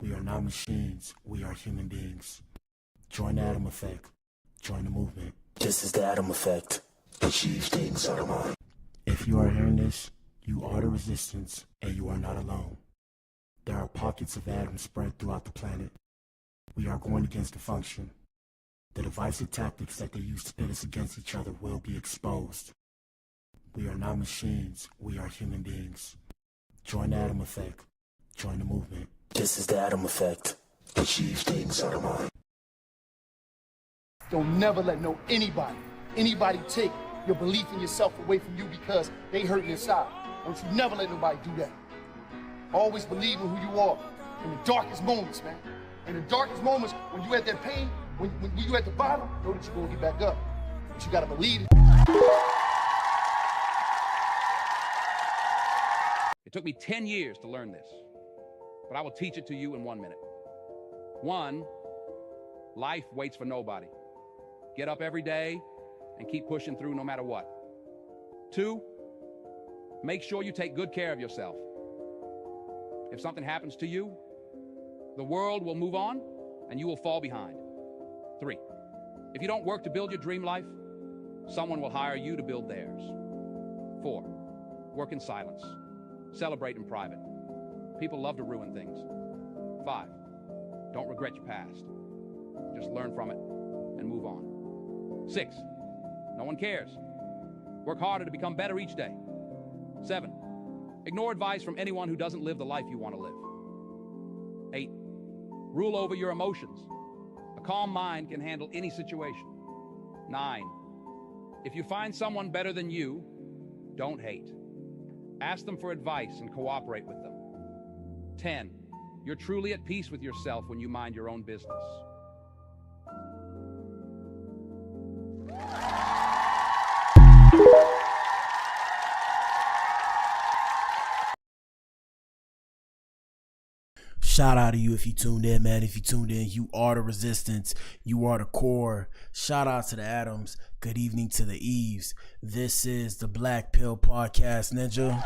We are not machines. We are human beings. Join the Atom Effect. Join the movement. This is the Atom Effect. Achieve things out of mind. If you are hearing this, you are the resistance, and you are not alone. There are pockets of atoms spread throughout the planet. We are going against the function. The divisive tactics that they use to pit us against each other will be exposed. We are not machines. We are human beings. Join the Atom Effect. Join the movement. This is the Atom Effect. Achieve things out of mind. Don't never let anybody take your belief in yourself away from you because they hurting inside. Don't you never let nobody do that. Always believe in who you are in the darkest moments, man. In the darkest moments, when you at that pain, when you at the bottom, know that you're gonna get back up. But you gotta believe it. It took me 10 years to learn this, but I will teach it to you in 1 minute. 1, life waits for nobody. Get up every day and keep pushing through no matter what. 2, make sure you take good care of yourself. If something happens to you, the world will move on and you will fall behind. 3, if you don't work to build your dream life, someone will hire you to build theirs. 4, work in silence. Celebrate in private. People love to ruin things. 5, don't regret your past. Just learn from it and move on. 6, no one cares. Work harder to become better each day. 7, ignore advice from anyone who doesn't live the life you want to live. 8, rule over your emotions. A calm mind can handle any situation. 9, if you find someone better than you, don't hate. Ask them for advice and cooperate with them. 10, you're truly at peace with yourself when you mind your own business. Shout out to you if you tuned in, man. If you tuned in, you are the resistance. You are the core. Shout out to the Atoms. Good evening to the Eves. This is the Black Pill Podcast, Ninja.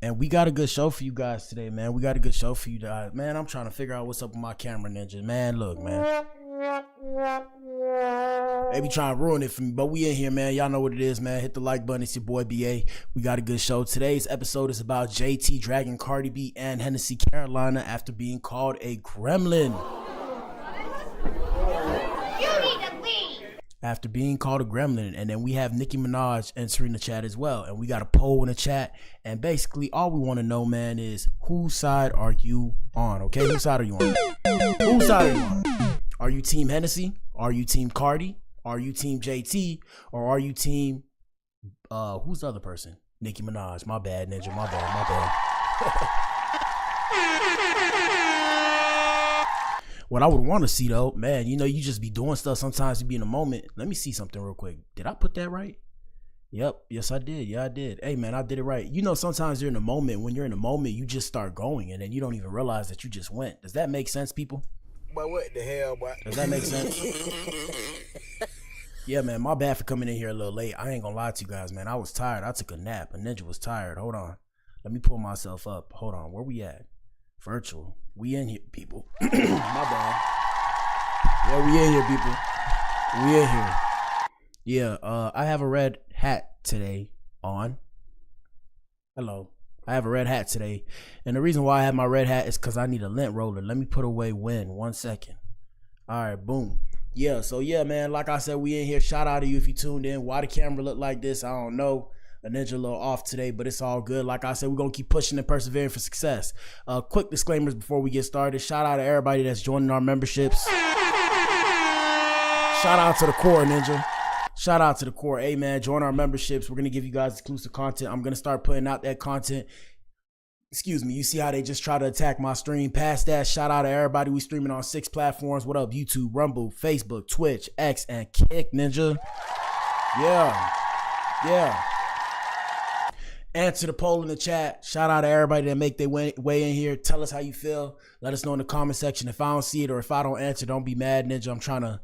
And we got a good show for you guys today, man. We got a good show for you guys. Man, I'm trying to figure out what's up with my camera, Ninja. Man, look, man. They be trying to ruin it for me, but we in here, man. Y'all know what it is, man. Hit the like button. It's your boy BA. We got a good show. Today's episode is about JT dragging Cardi B and Hennessy Carolina after being called a gremlin. You need to leave. After being called a gremlin. And then we have Nicki Minaj entering the chat as well. And we got a poll in the chat. And basically all we want to know, man, is whose side are you on? Okay, whose side are you on? Whose side are you on? Are you team Hennessy? Are you team Cardi? Are you team JT? Or are you team who's the other person? Nicki Minaj. My bad, Ninja. My bad. What I would want to see though, man, you know, you just be doing stuff sometimes, you be in a moment. Let me see something real quick. Did I put that right? Yep. Yes, I did. Yeah, I did. Hey, man, I did it right. You know, sometimes you're in a moment. When you're in a moment, you just start going and then you don't even realize that you just went. Does that make sense, people? But what the hell, boy? Does that make sense? Yeah, man, my bad for coming in here a little late. I ain't gonna lie to you guys, man. I was tired. I took a nap. A Ninja was tired. Hold on. Let me pull myself up. Hold on. Where we at? Virtual. We in here, people. My bad. Yeah, we in here, people. We in here. Yeah, I have a red hat today on. Hello. I have a red hat today. And the reason why I have my red hat is because I need a lint roller. Let me put away Win. 1 second. All right, boom. Yeah, so yeah, man, like I said, we in here. Shout out to you if you tuned in. Why the camera look like this, I don't know. A Ninja a little off today, but it's all good. Like I said, we're going to keep pushing and persevering for success. Quick disclaimers before we get started. Shout out to everybody that's joining our memberships. Shout out to the core, Ninja. Shout out to the core. Hey, man, join our memberships. We're going to give you guys exclusive content. I'm going to start putting out that content. Excuse me. You see how they just try to attack my stream. Past that, shout out to everybody. We streaming on 6 platforms. What up? YouTube, Rumble, Facebook, Twitch, X, and Kick, Ninja. Yeah. Answer the poll in the chat. Shout out to everybody that make their way in here. Tell us how you feel. Let us know in the comment section. If I don't see it or if I don't answer, don't be mad, Ninja. I'm trying to,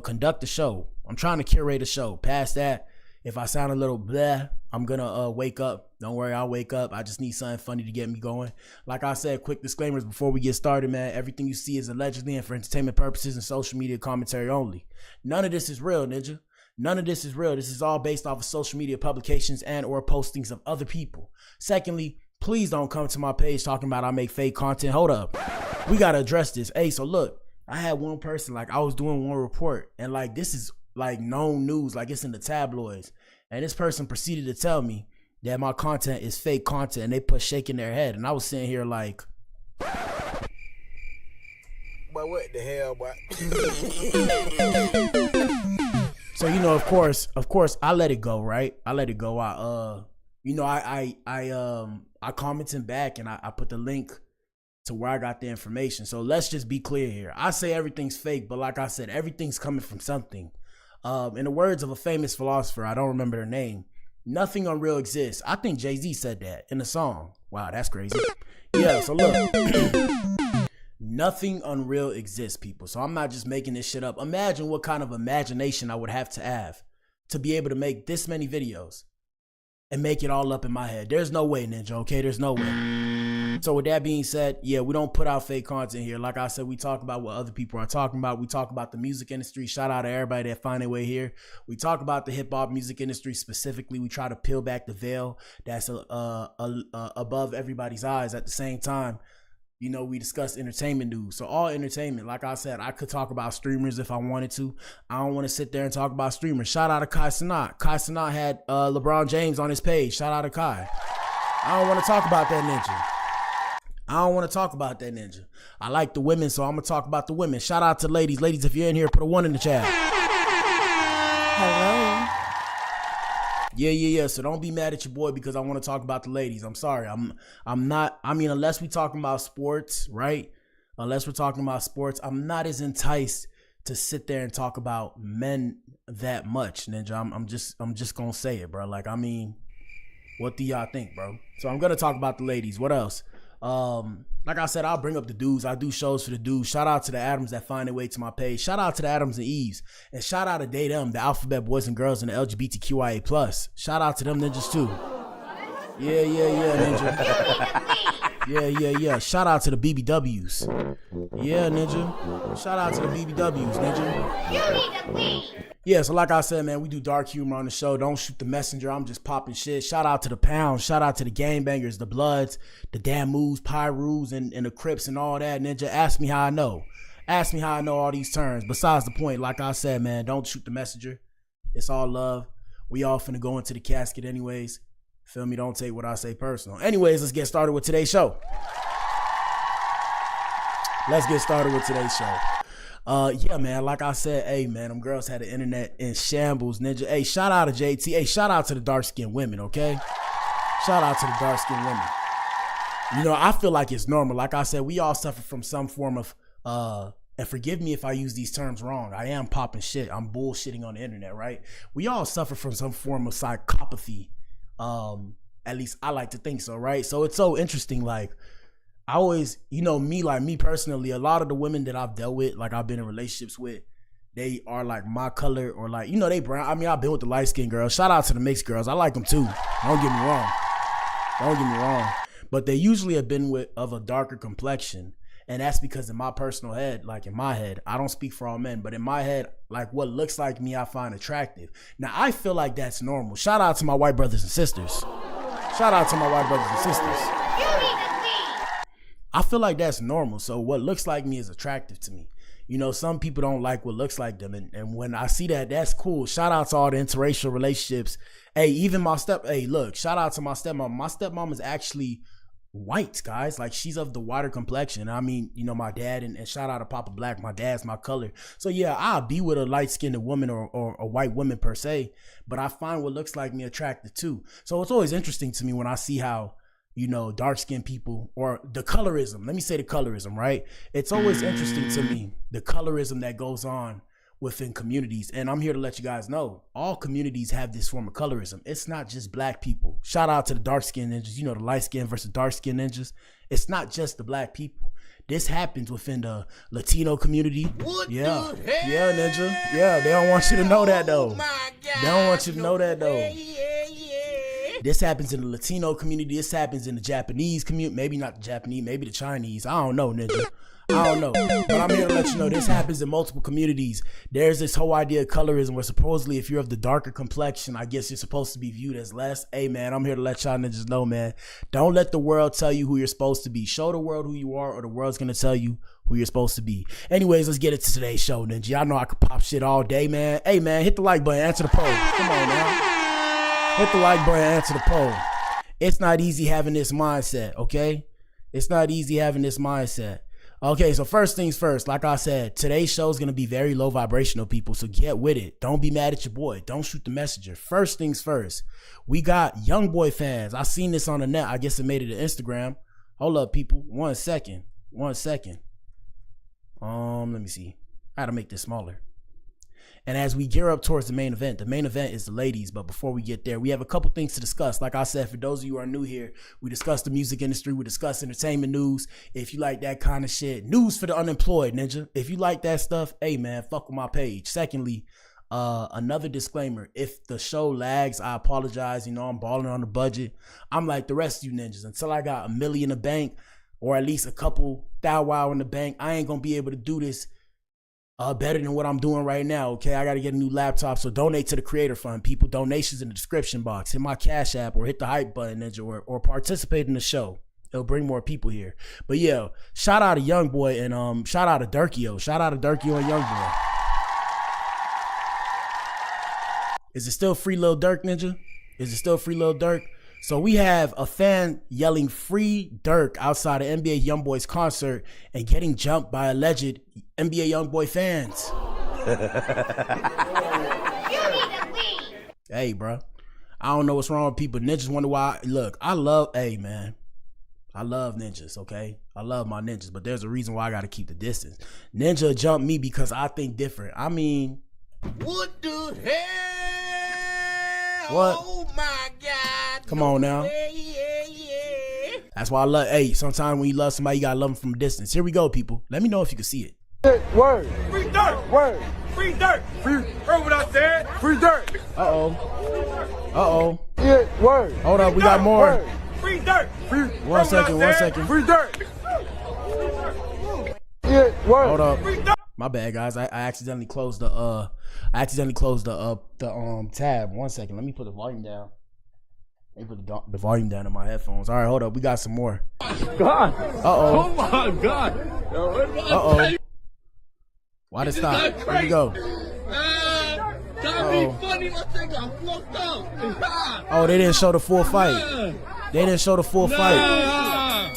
conduct the show. I'm trying to curate a show. Past that, If I sound a little bleh, I'm gonna wake up. Don't worry, I'll wake up. I just need something funny to get me going. Like I said, quick disclaimers before we get started, man. Everything you see is allegedly and for entertainment purposes and social media commentary only. None of this is real, ninja. None of this is real. This is all based off of social media publications and or postings of other people. Secondly, please don't come to my page talking about I make fake content. Hold up. We gotta address this. Hey, so look, I had one person, like I was doing one report and like this is like known news, like it's in the tabloids. And this person proceeded to tell me that my content is fake content and they put shaking their head. And I was sitting here like, boy, what the hell, boy? So, you know, of course, I let it go, right? I let it go. I commented back and I put the link to where I got the information. So let's just be clear here. I say everything's fake, but like I said, everything's coming from something. In the words of a famous philosopher, I don't remember their name, nothing unreal exists. I think Jay-Z said that in the song. Wow, that's crazy. Yeah, so look, nothing unreal exists, people. So I'm not just making this shit up. Imagine what kind of imagination I would have to be able to make this many videos and make it all up in my head. There's no way, Ninja, okay? There's no way. So with that being said, yeah, we don't put out fake content here. Like I said, we talk about what other people are talking about. We talk about the music industry. Shout out to everybody that find their way here. We talk about the hip hop music industry specifically. We try to peel back the veil that's above everybody's eyes. At the same time, you know, we discuss entertainment news. So all entertainment, like I said, I could talk about streamers if I wanted to. I don't want to sit there and talk about streamers. Shout out to Kai Cenat. Kai Cenat had LeBron James on his page. Shout out to Kai. I don't want to talk about that ninja. I like the women, so I'm going to talk about the women. Shout out to ladies. Ladies, if you're in here, put a 1 in the chat. Hello. Yeah. So don't be mad at your boy because I want to talk about the ladies. I'm sorry. I'm not. I mean, unless we're talking about sports, right? Unless we're talking about sports, I'm not as enticed to sit there and talk about men that much, Ninja. I'm just gonna say it, bro. Like, I mean, what do y'all think, bro? So I'm gonna talk about the ladies. What else? Like I said, I'll bring up the dudes. I do shows for the dudes. Shout out to the Adams that find their way to my page. Shout out to the Adams and Eves. And shout out to they them, the alphabet boys and girls and the LGBTQIA+. Shout out to them ninjas too. Yeah, ninja. Yeah. Shout out to the BBWs. Yeah, ninja. Shout out to the BBWs, ninja. You need to leave. Yeah, so like I said, man, we do dark humor on the show. Don't shoot the messenger. I'm just popping shit. Shout out to the Pounds. Shout out to the Gangbangers, the Bloods, the Damoos, Pyrus, and the Crips and all that, ninja. Ask me how I know. Ask me how I know all these terms. Besides the point, like I said, man, don't shoot the messenger. It's all love. We all finna go into the casket anyways. Feel me? Don't take what I say personal. Anyways, let's get started with today's show. Yeah, man, like I said, hey, man, them girls had the internet in shambles, ninja. Hey, shout out to JT. Hey, shout out to the dark-skinned women, okay? Shout out to the dark-skinned women. You know, I feel like it's normal. Like I said, we all suffer from some form of, and forgive me if I use these terms wrong. I am popping shit. I'm bullshitting on the internet, right? We all suffer from some form of psychopathy. At least I like to think so, right? So it's so interesting, like, I always, you know, me personally, a lot of the women that I've dealt with, like I've been in relationships with, they are like my color or like, you know, they brown. I mean, I've been with the light skinned girls. Shout out to the mixed girls. I like them too. Don't get me wrong. But they usually have been of a darker complexion. And that's because in my personal head, like in my head, I don't speak for all men, but in my head, like what looks like me, I find attractive. Now, I feel like that's normal. Shout out to my white brothers and sisters. I feel like that's normal. So what looks like me is attractive to me. You know, some people don't like what looks like them. And when I see that, that's cool. Shout out to all the interracial relationships. Hey, even look, shout out to my stepmom. My stepmom is actually white, guys. Like, she's of the whiter complexion. I mean, you know, my dad, and shout out to Papa Black. My dad's my color. So yeah, I'll be with a light-skinned woman or a white woman per se, but I find what looks like me attractive too. So it's always interesting to me when I see how, you know, dark-skinned people, or the colorism, let me say the colorism, right? It's always interesting to me, the colorism that goes on within communities. And I'm here to let you guys know, all communities have this form of colorism. It's not just black people. Shout out to the dark-skinned ninjas, you know, the light-skinned versus dark-skinned ninjas. It's not just the black people. This happens within the Latino community. What Yeah. the hell? Yeah, Ninja. Yeah, they don't want you to know that though. Oh my God. They don't want you to know that though. Yeah. This happens in the Latino community. This happens in the Japanese community. Maybe not the Japanese, maybe the Chinese. I don't know, Ninja. I don't know. But I'm here to let you know this happens in multiple communities. There's this whole idea of colorism where supposedly if you're of the darker complexion, I guess you're supposed to be viewed as less. Hey, man, I'm here to let y'all niggas know, man. Don't let the world tell you who you're supposed to be. Show the world who you are or the world's going to tell you who you're supposed to be. Anyways, let's get into today's show, Ninja. Y'all know I could pop shit all day, man. Hey, man, hit the like button. Answer the poll. Come on now. Hit the like button. Answer the poll. It's not easy having this mindset, okay? It's not easy having this mindset. Okay, so first things first, like I said, today's show is going to be very low vibrational, people, so get with it. Don't be mad at your boy. Don't shoot the messenger. First things first, we got young boy fans. I seen this on the net. I guess it made it to Instagram. Hold up, people. 1 second. 1 second. Let me see. I got to make this smaller. And as we gear up towards the main event is the ladies. But before we get there, we have a couple things to discuss. Like I said, for those of you who are new here, we discuss the music industry. We discuss entertainment news. If you like that kind of shit, news for the unemployed, Ninja. If you like that stuff, hey, man, fuck with my page. Secondly, another disclaimer. If the show lags, I apologize. You know, I'm balling on the budget. I'm like the rest of you ninjas. Until I got $1 million in the bank or at least a couple $1,000 in the bank, I ain't going to be able to do this better than what I'm doing right now, okay? I got to get a new laptop, so donate to the Creator Fund, people. Donations in the description box. Hit my Cash App or hit the hype button, Ninja, or participate in the show. It'll bring more people here. But yeah, shout out to Young Boy and shout out to Durkio. Shout out to Durkio and Young Boy. Is it still Free Lil Durk, Ninja? Is it still Free Lil Durk? So we have a fan yelling Free Durk outside of NBA YoungBoy's concert and getting jumped by alleged NBA YoungBoy fans. You need to leave. Hey, bro. I don't know what's wrong with people. Ninjas wonder why. Look, hey, man. I love ninjas, okay? I love my ninjas, but there's a reason why I got to keep the distance. Ninja jumped me because I think different. I mean. What the hell? What? Oh my God. Come on now. Yeah. That's why I love, hey, sometimes when you love somebody, you gotta love them from a distance. Here we go, people. Let me know if you can see it. Word. Free dirt. Word. Free dirt. Heard what I said? Free dirt. Uh-oh. Yeah, word. Hold up, we got more. Word. Free dirt. Free. One second. Free dirt. Yeah, word. Hold up. Free dirt. My bad, guys. I accidentally closed the tab. 1 second. Let me put the volume down. Let me put the volume down in my headphones. All right, hold up. We got some more. God. Uh-oh. Oh my God. Uh-oh. Why'd it stop? Here we go. That'd be funny. I think I fucked up. Oh, they didn't show the full fight. They didn't show the full fight.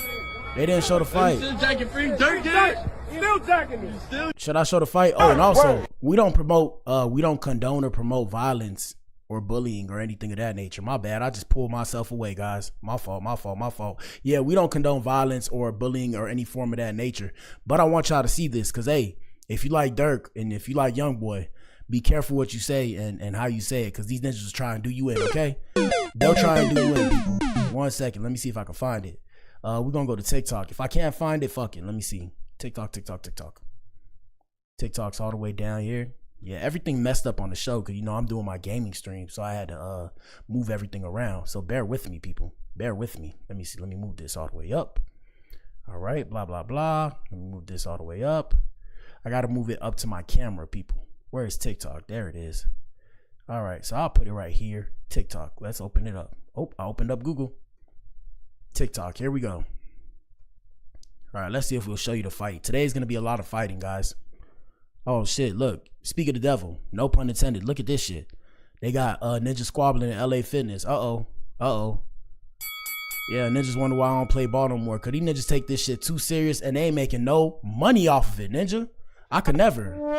They didn't show the fight. Still jacking free dirt, dude. Still jacking me. Should I show the fight? Oh, and also, we don't condone or promote violence or bullying or anything of that nature. My bad. I just pulled myself away, guys. My fault. Yeah, we don't condone violence or bullying or any form of that nature. But I want y'all to see this because, hey, if you like Durk and if you like Youngboy, be careful what you say and how you say it because these ninjas are trying to do you in, okay? They'll try and do you in, people. 1 second. Let me see if I can find it. We're going to go to TikTok. If I can't find it, fuck it. Let me see. TikTok. TikTok's all the way down here. Yeah, everything messed up on the show because, you know, I'm doing my gaming stream, so I had to move everything around. So bear with me, people. Bear with me. Let me see. Let me move this all the way up. All right, blah, blah, blah. Let me move this all the way up. I got to move it up to my camera, people. Where is TikTok? There it is. All right, so I'll put it right here. TikTok. Let's open it up. Oh, I opened up Google. TikTok. Here we go. All right, let's see if we'll show you the fight. Today's going to be a lot of fighting, guys. Oh, shit. Look. Speak of the devil. No pun intended. Look at this shit. They got Ninja squabbling in LA Fitness. Uh-oh. Yeah, ninjas wonder why I don't play ball no more. Because these ninjas take this shit too serious and they ain't making no money off of it, Ninja. I could never. Hold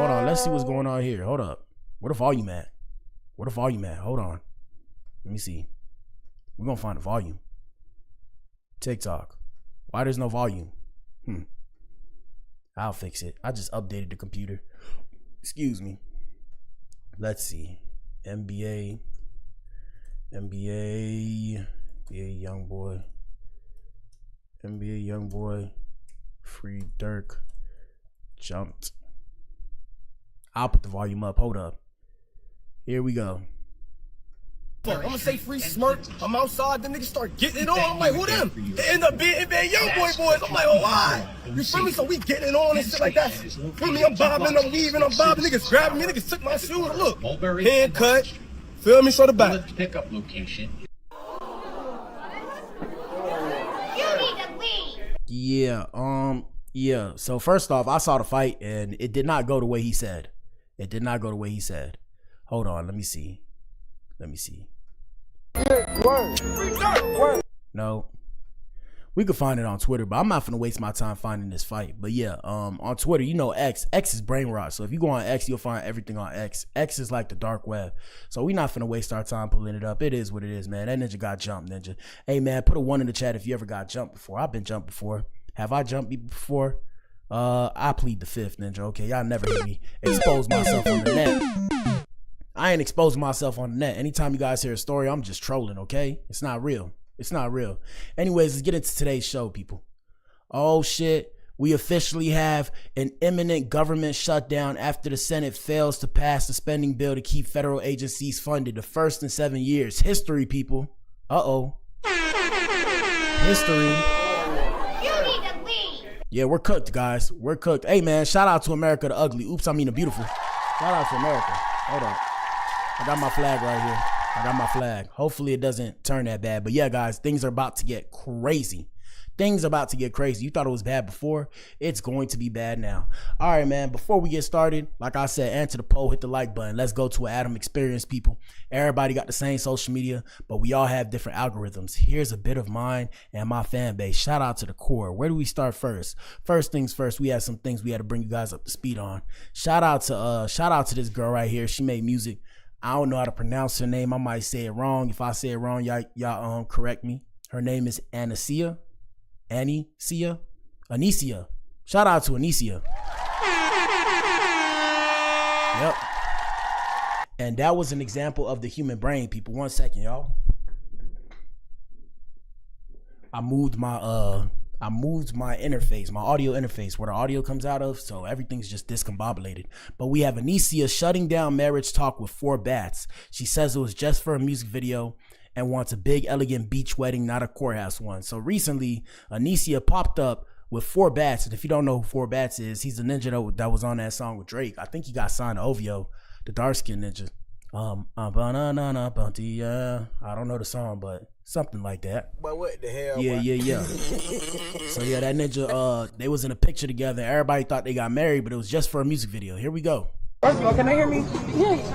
on. Let's see what's going on here. Hold up. Where the volume at? Hold on. Let me see. We're going to find the volume. TikTok. Why there's no volume? I'll fix it. I just updated the computer. Excuse me. Let's see. NBA Youngboy. NBA young boy, free Dirk, jumped. I'll put the volume up. Hold up. Here we go. I'm gonna say free smirk. I'm outside, them niggas start getting it on. I'm like, who them? They end up being NBA young boys. I'm like, oh, why? You feel me? So we getting it on and shit like that. Feel me? I'm bobbing, I'm weaving, I'm bobbing. Niggas grabbing me, niggas took my shoes. Look, hand cut. Feel me? Show the back. Pickup location. You need to leave. Yeah. So first off, I saw the fight and it did not go the way he said. It did not go the way he said. Hold on, let me see. No. We could find it on Twitter, but I'm not gonna waste my time finding this fight. But yeah, on Twitter, you know X is brain rot. So if you go on X, you'll find everything on X. X is like the dark web. So we're not gonna waste our time pulling it up. It is what it is, man. That ninja got jumped, ninja. Hey man, put a 1 in the chat if you ever got jumped before. I've been jumped before. Have I jumped people before? I plead the fifth, ninja. Okay, y'all never hear me expose myself on the net. I ain't exposing myself on the net. Anytime you guys hear a story, I'm just trolling, okay? It's not real. It's not real. Anyways, let's get into today's show, people. Oh, shit. We officially have an imminent government shutdown after the Senate fails to pass the spending bill to keep federal agencies funded. The first in 7 years. History, people. Uh-oh. History. You need to leave. Yeah, we're cooked, guys. We're cooked. Hey, man, shout out to America the Ugly. Oops, I mean the beautiful. Shout out to America. Hold on. I got my flag right here. I got my flag. Hopefully it doesn't turn that bad. But yeah, guys, things are about to get crazy. Things are about to get crazy. You thought it was bad before. It's going to be bad now. All right, man. Before we get started, like I said, answer the poll, hit the like button. Let's go to an Adam experience, people. Everybody got the same social media, but we all have different algorithms. Here's a bit of mine and my fan base. Shout out to the core. Where do we start first? First things first, we had some things we had to bring you guys up to speed on. Shout out to this girl right here. She made music. I don't know how to pronounce her name. I might say it wrong. If I say it wrong, y'all correct me. Her name is Anicia. Shout out to Anicia. Yep. And that was an example of the human brain, people. 1 second, y'all. I moved my interface, my audio interface, where the audio comes out of, so everything's just discombobulated. But we have Anicia shutting down marriage talk with 4 bats. She says it was just for a music video and wants a big, elegant beach wedding, not a courthouse one. So recently, Anicia popped up with 4 bats. And if you don't know who 4 bats is, he's the ninja that was on that song with Drake. I think he got signed to OVO, the dark-skinned ninja. I don't know the song, but something like that. But what the hell? Yeah. So yeah, that ninja, they was in a picture together. Everybody thought they got married, but it was just for a music video. Here we go. First of all, can I hear me?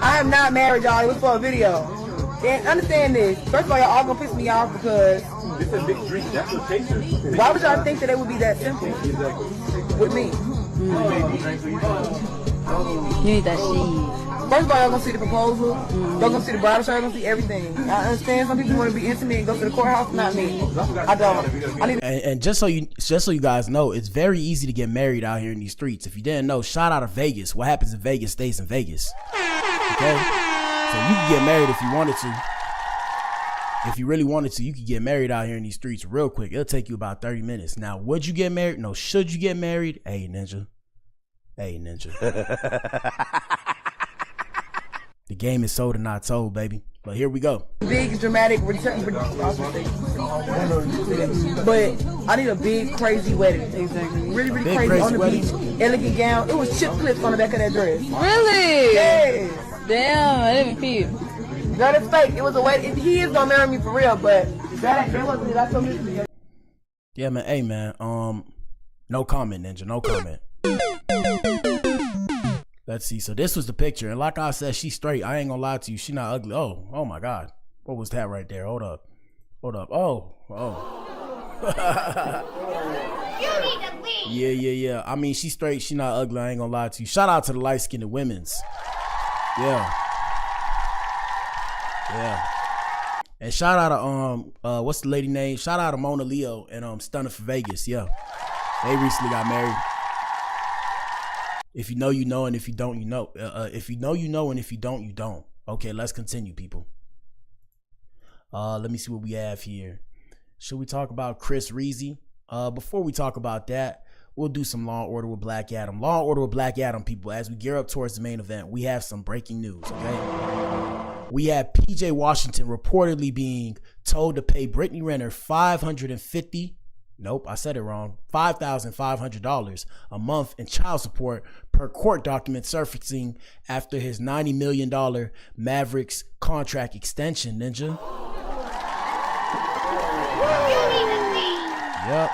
I am not married, y'all. It was for a video. And understand this. First of all, y'all all gonna piss me off because it's a big drink. That's what takes it. Why would y'all think that it would be that simple with me? You need that shit. First of all, y'all gonna see the proposal. Y'all gonna see the bridal shower. Y'all gonna see everything. I understand some people want to be intimate and go to the courthouse. Not me. I don't. I need. And just so you guys know, it's very easy to get married out here in these streets. If you didn't know, shout out to Vegas. What happens in Vegas stays in Vegas. Okay. So you can get married if you wanted to. If you really wanted to, you could get married out here in these streets real quick. It'll take you about 30 minutes. Now, would you get married? No. Should you get married? Hey, ninja. The game is sold and not told, baby. But here we go. Big dramatic return. But I need a big crazy wedding. Exactly. Really crazy on the beach. Elegant gown. It was chip clips on the back of that dress. Really? Yes. Damn, I didn't feel. That is fake. It was a wedding. He is gonna marry me for real, but that wasn't it. I told him. Yeah, man. Hey, man. No comment, ninja. No comment. Let's see. So this was the picture, and like I said, she's straight. I ain't gonna lie to you. She not ugly. Oh my God. What was that right there? Hold up. Oh. You need to leave. Yeah. I mean, she's straight. She not ugly. I ain't gonna lie to you. Shout out to the light-skinned women's. Yeah. And shout out to what's the lady name? Shout out to Mona Leo and Stunner for Vegas. Yeah. They recently got married. If you know, you know, and if you don't, you know. If you know, you know, and if you don't, you don't. Okay, let's continue, people. Let me see what we have here. Should we talk about Chris Reezy? Before we talk about that, we'll do some Law & Order with Black Adam. Law & Order with Black Adam, people, as we gear up towards the main event, we have some breaking news, okay? We have PJ Washington reportedly being told to pay Brittany Renner $5,500 a month in child support per court document surfacing after his $90 million Mavericks contract extension, Ninja. Yep.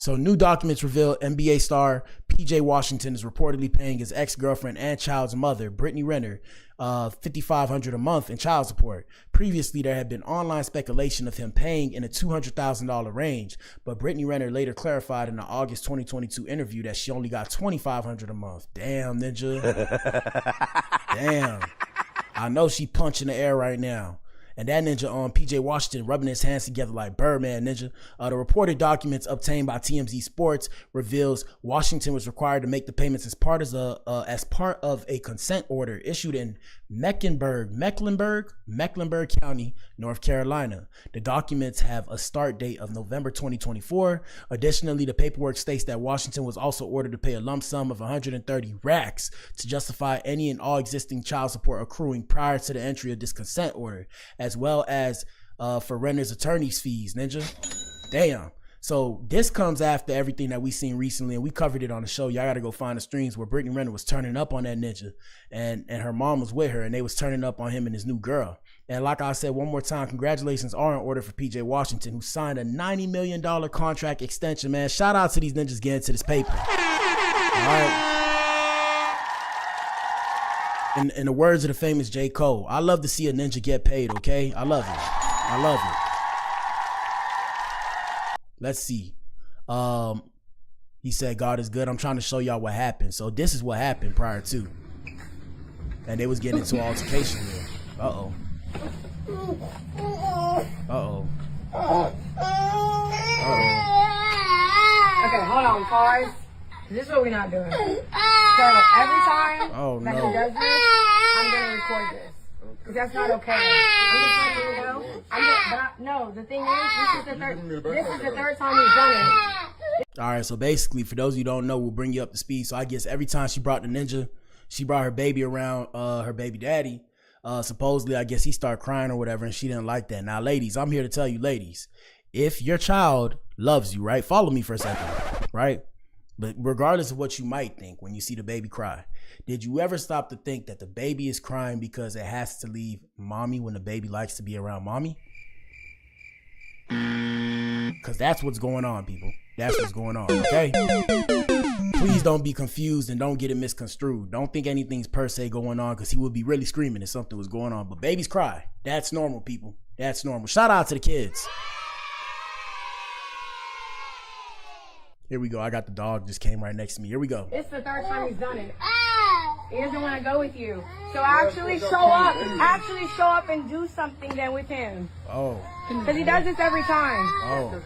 So new documents reveal NBA star PJ Washington is reportedly paying his ex-girlfriend and child's mother, Brittany Renner, $5,500 a month in child support. Previously, there had been online speculation of him paying in a $200,000 range, but Brittany Renner later clarified in an August 2022 interview that she only got $2,500 a month. Damn, Ninja. Damn. I know she punching the air right now. And that Ninja on PJ Washington rubbing his hands together like Birdman, Ninja. The reported documents obtained by TMZ Sports reveals Washington was required to make the payments as part of a consent order issued in Mecklenburg County, North Carolina. The documents have a start date of November 2024. Additionally, the paperwork states that Washington was also ordered to pay a lump sum of 130 racks to justify any and all existing child support accruing prior to the entry of this consent order, as well as for Renner's attorney's fees, Ninja. Damn. So this comes after everything that we seen recently, and we covered it on the show. Y'all gotta go find the streams where Brittany Renner was turning up on that Ninja, and her mom was with her, and they was turning up on him and his new girl. And like I said one more time, congratulations are in order for PJ Washington, who signed a $90 million contract extension, man. Shout out to these ninjas getting to this paper. All right. In the words of the famous J. Cole, I love to see a ninja get paid, okay? I love it. I love it. Let's see. He said, God is good. I'm trying to show y'all what happened. So this is what happened prior to. And they was getting into an altercation there. Uh-oh. Uh-oh. Uh-oh. Okay, hold on, pause. This is what we're not doing. So every time that he does this, I'm going to record this. Because that's not okay. I'm just letting you know. No, the thing is, this is the third time he's done it. All right, so basically, for those of you who don't know, we'll bring you up to speed. So I guess every time she brought the ninja, she brought her baby around her baby daddy. Supposedly, I guess he started crying or whatever, and she didn't like that. Now, ladies, I'm here to tell you, ladies, if your child loves you, right? Follow me for a second, right? But regardless of what you might think when you see the baby cry, did you ever stop to think that the baby is crying because it has to leave mommy when the baby likes to be around mommy? Because that's what's going on, people. That's what's going on, okay? Please don't be confused and don't get it misconstrued. Don't think anything's per se going on, because he would be really screaming if something was going on. But babies cry. That's normal, people. That's normal. Shout out to the kids. Here we go. I got the dog just came right next to me. Here we go. It's the third time he's done it. He doesn't want to go with you. So actually show up. Actually show up and do something then with him. Oh. Because he does this every time. Oh.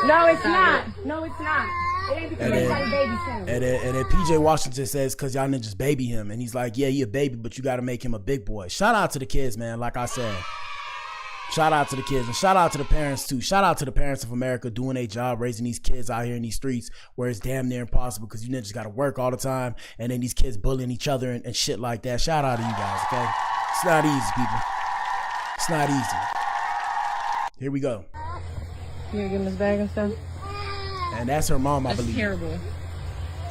No, it's not. No, it's not. It ain't because everybody babies him. And then PJ Washington says, because y'all ninjas baby him. And he's like, yeah, he a baby, but you got to make him a big boy. Shout out to the kids, man. Like I said. Shout out to the kids, and shout out to the parents too. Shout out to the parents of America doing their job, raising these kids out here in these streets where it's damn near impossible because you ninjas got to work all the time, and then these kids bullying each other and shit like that. Shout out to you guys, okay? It's not easy, people. It's not easy. Here we go. You gonna give him his bag and stuff? And that's her mom, I believe. That's terrible.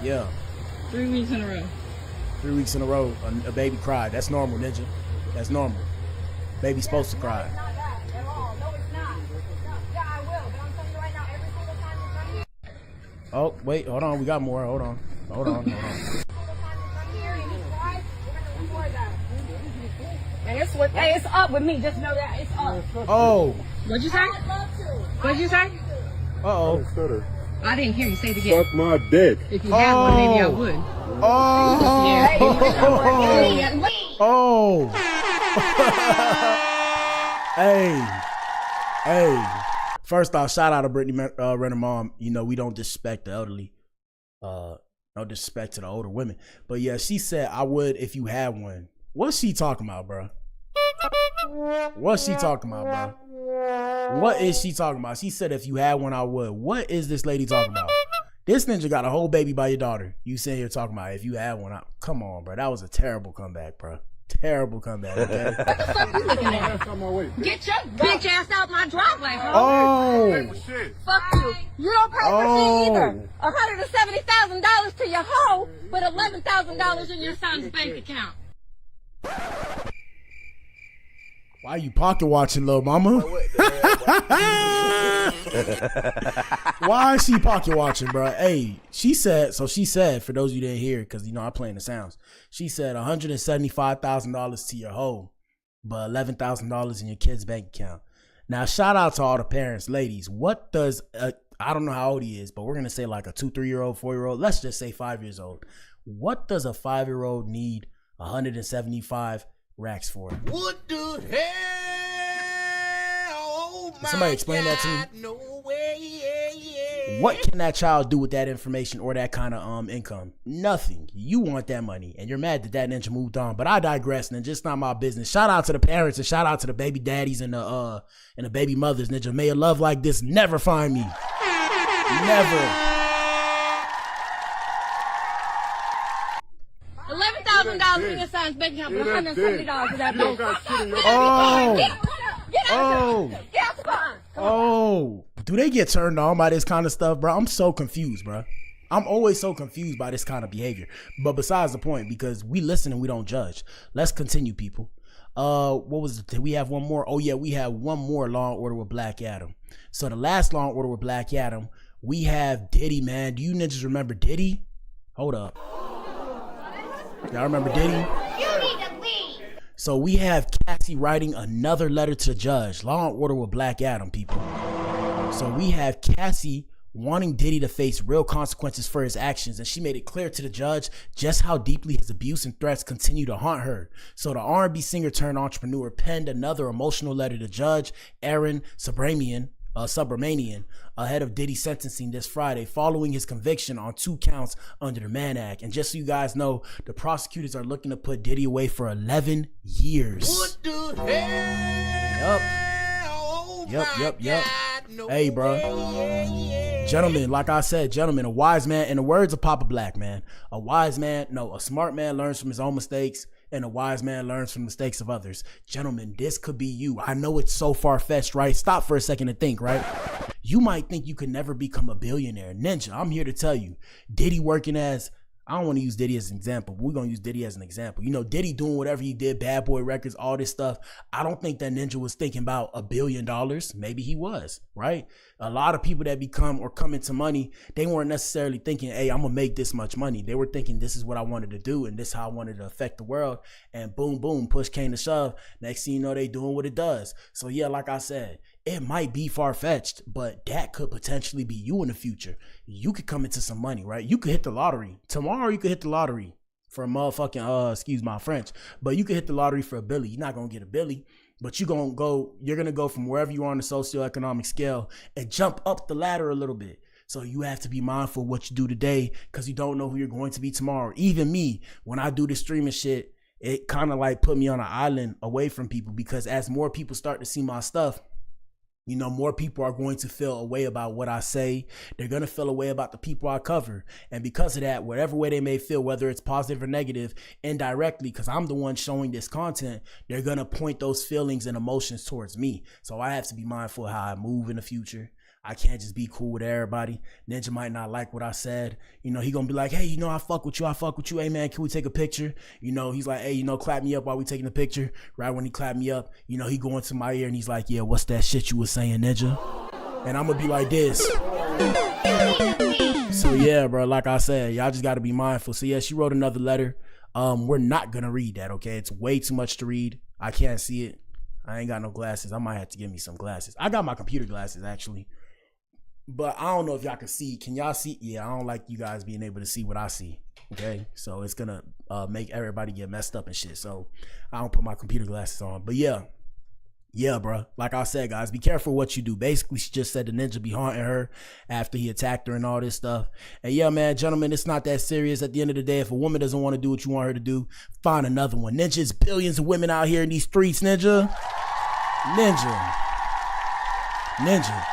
Yeah. 3 weeks in a row. 3 weeks in a row, a baby cried. That's normal, ninja. That's normal. Baby's supposed to cry. Oh, wait, hold on. We got more. Hold on. And it's up with me. Just know that it's up. Oh. What'd you say? What'd you say? Uh-oh. I didn't hear you say it again. Suck my dick. If you had one, maybe I would. Oh. Hey. First off, shout out to Brittany Renner mom. You know, we don't disrespect the elderly. No disrespect to the older women. But yeah, she said, I would if you had one. What's she talking about, bro? What's she talking about, bro? What is she talking about? She said if you had one, I would. What is this lady talking about? This ninja got a whole baby by your daughter. You sitting here talking about if you had one. Come on, bro. That was a terrible comeback, bro. Terrible comeback, okay? What the fuck you looking at? Get your bitch ass out my driveway, bro. Oh. Fuck you. You don't pay for shit either. $170,000 to your hoe, but $11,000 in your son's bank account. Why you pocket watching, little mama? Why is she pocket watching, bro? Hey, she said, for those of you that didn't hear, because, you know, I'm playing the sounds. She said $175,000 to your hoe, but $11,000 in your kid's bank account. Now, shout out to all the parents. Ladies, what does, I don't know how old he is, but we're going to say like a 2, 3-year-old, 4-year-old. Let's just say 5 years old. What does a 5-year-old need 175 racks for? What the hell? Oh my Somebody explain that to me. No way, yeah. What can that child do with that information or that kind of income? Nothing. You want that money, and you're mad that ninja moved on. But I digress, and just not my business. Shout out to the parents and shout out to the baby daddies and the baby mothers. Ninja, may a love like this never find me. Never. $11,000 in your son's bank account, but $170 for that bill. Oh. Do they get turned on by this kind of stuff, bro? I'm so confused, bro. I'm always so confused by this kind of behavior. But besides the point, because we listen and we don't judge. Let's continue, people. What was it? We have one more. Oh yeah, we have one more Law and Order with Black Adam. So the last Law and Order with Black Adam, we have Diddy, man. Do you ninjas remember Diddy? Hold up. Y'all remember Diddy? You need to leave. So we have Cassie writing another letter to the judge. Law and Order with Black Adam, people. So we have Cassie wanting Diddy to face real consequences for his actions, and she made it clear to the judge just how deeply his abuse and threats continue to haunt her. So the R&B singer turned entrepreneur penned another emotional letter to Judge Aaron Subramanian, ahead of Diddy's sentencing this Friday following his conviction on 2 counts under the Mann Act. And just so you guys know, the prosecutors are looking to put Diddy away for 11 years. What the hell? Yep. Hey, bro. Gentlemen, like I said, a wise man, in the words of Papa Black, man, a smart man learns from his own mistakes, and a wise man learns from the mistakes of others. Gentlemen, this could be you. I know it's so far-fetched, right? Stop for a second and think, right? You might think you could never become a billionaire. Ninja, I'm here to tell you, Diddy working as, I don't want to use Diddy as an example, but we're going to use Diddy as an example. You know, Diddy doing whatever he did, Bad Boy Records, all this stuff. I don't think that Ninja was thinking about $1 billion. Maybe he was, right? A lot of people that become or come into money, they weren't necessarily thinking, hey, I'm going to make this much money. They were thinking this is what I wanted to do and this is how I wanted to affect the world. And boom, boom, push came to shove. Next thing you know, they doing what it does. So yeah, like I said, it might be far-fetched, but that could potentially be you in the future. You could come into some money, right? You could hit the lottery. Tomorrow you could hit the lottery for a motherfucking, excuse my French, but you could hit the lottery for $1 billion. You're not going to get $1 billion, but you're going to go from wherever you are on the socioeconomic scale and jump up the ladder a little bit. So you have to be mindful of what you do today because you don't know who you're going to be tomorrow. Even me, when I do the streaming shit, it kind of like put me on an island away from people because as more people start to see my stuff, you know, more people are going to feel a way about what I say. They're going to feel a way about the people I cover. And because of that, whatever way they may feel, whether it's positive or negative, indirectly, because I'm the one showing this content, they're going to point those feelings and emotions towards me. So I have to be mindful of how I move in the future. I can't just be cool with everybody. Ninja might not like what I said. You know, he gonna be like, hey, you know, I fuck with you. Hey, man, can we take a picture? You know, he's like, hey, you know, clap me up while we taking a picture. Right when he clap me up, you know, he go into my ear and he's like, yeah, what's that shit you was saying, Ninja? And I'm gonna be like this. So yeah, bro, like I said, y'all just gotta be mindful. So yeah, she wrote another letter. We're not gonna read that, okay? It's way too much to read. I can't see it. I ain't got no glasses. I might have to get me some glasses. I got my computer glasses, actually. But I don't know if y'all can see. Can y'all see? Yeah, I don't like you guys being able to see what I see. Okay, so it's gonna make everybody get messed up and shit. So I don't put my computer glasses on. But yeah, bro. Like I said, guys, be careful what you do. Basically, she just said the ninja be haunting her after he attacked her and all this stuff. And yeah, man, gentlemen, it's not that serious. At the end of the day, if a woman doesn't want to do what you want her to do, find another one. Ninja's billions of women out here in these streets, Ninja. Ninja,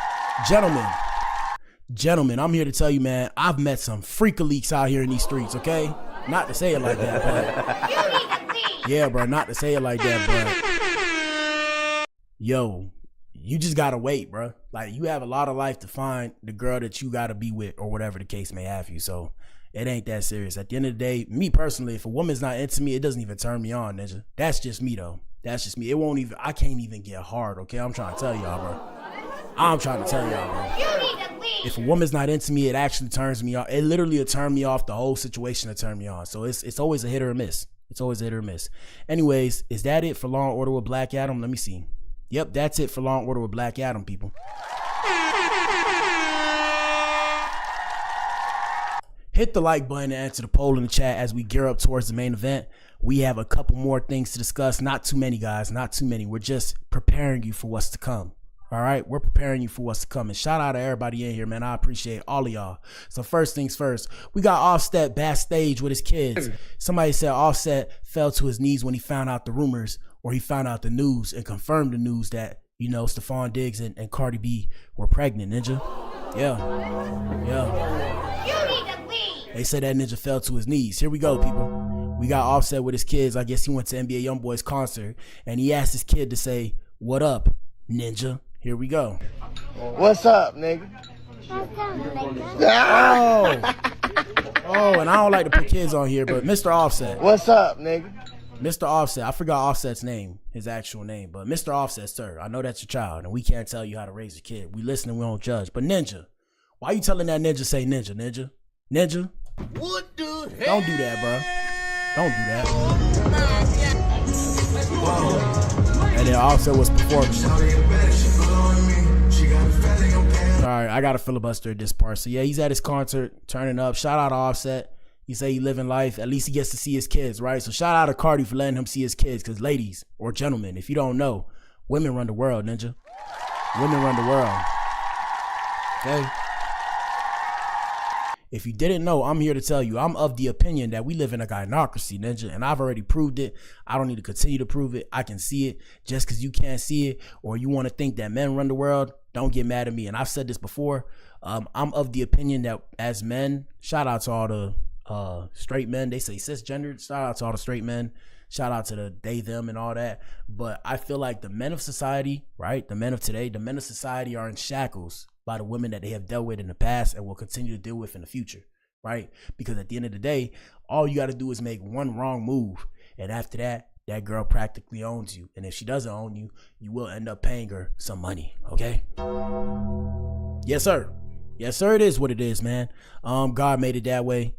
gentlemen, I'm here to tell you, man, I've met some freak-a-leaks out here in these streets, okay? Not to say it like that, but yeah, bro, not to say it like that, but yo, you just gotta wait, bro. Like, you have a lot of life to find the girl that you gotta be with, or whatever the case may have you. So it ain't that serious. At the end of the day, me personally, if a woman's not into me, it doesn't even turn me on, Ninja. That's just me, though. That's just me. It won't even, I can't even get hard, okay? I'm trying to tell y'all, bro. I'm trying to tell y'all, bro. If a woman's not into me, it actually turns me off. It literally will turn me off. The whole situation to turn me on. So it's always a hit or a miss. It's always a hit or a miss. Anyways, is that it for Law & Order with Black Adam? Let me see. Yep, that's it for Law & Order with Black Adam, people. Hit the like button and answer the poll in the chat as we gear up towards the main event. We have a couple more things to discuss. Not too many, guys. Not too many. We're just preparing you for what's to come. All right, we're preparing you for what's to come. And shout out to everybody in here, man. I appreciate all of y'all. So first things first, we got Offset backstage with his kids. Somebody said Offset fell to his knees when he found out the rumors, or he found out the news and confirmed the news that, you know, Stephon Diggs and Cardi B were pregnant, Ninja. Yeah. They said that Ninja fell to his knees. Here we go, people. We got Offset with his kids. I guess he went to NBA Youngboy's concert, and he asked his kid to say, "What up, Ninja?" Here we go. What's up, nigga? Oh, and I don't like to put kids on here, but Mr. Offset. What's up, nigga? Mr. Offset. I forgot Offset's name, his actual name, but Mr. Offset, sir, I know that's your child, and we can't tell you how to raise a kid. We listen and we don't judge. But Ninja, why you telling that Ninja say Ninja? Ninja? What the hell? Don't do that, bro. Don't do that. And then Offset was performing. Alright, I got to filibuster at this part. So yeah, he's at his concert, turning up. Shout out to Offset. He say he living life. At least he gets to see his kids, right? So shout out to Cardi for letting him see his kids. Because ladies or gentlemen, if you don't know, women run the world, Ninja. Women run the world. Okay? If you didn't know, I'm here to tell you, I'm of the opinion that we live in a gynocracy, Ninja, and I've already proved it. I don't need to continue to prove it. I can see it. Just because you can't see it, or you want to think that men run the world, don't get mad at me. And I've said this before. I'm of the opinion that as men, shout out to all the straight men. They say cisgendered. Shout out to all the straight men. Shout out to the they, them, and all that. But I feel like the men of society, right? The men of today, the men of society are in shackles by the women that they have dealt with in the past and will continue to deal with in the future, right? Because at the end of the day, all you got to do is make one wrong move, and after that, that girl practically owns you. And if she doesn't own you, you will end up paying her some money, okay? Yes, sir. Yes, sir, it is what it is, man. God made it that way.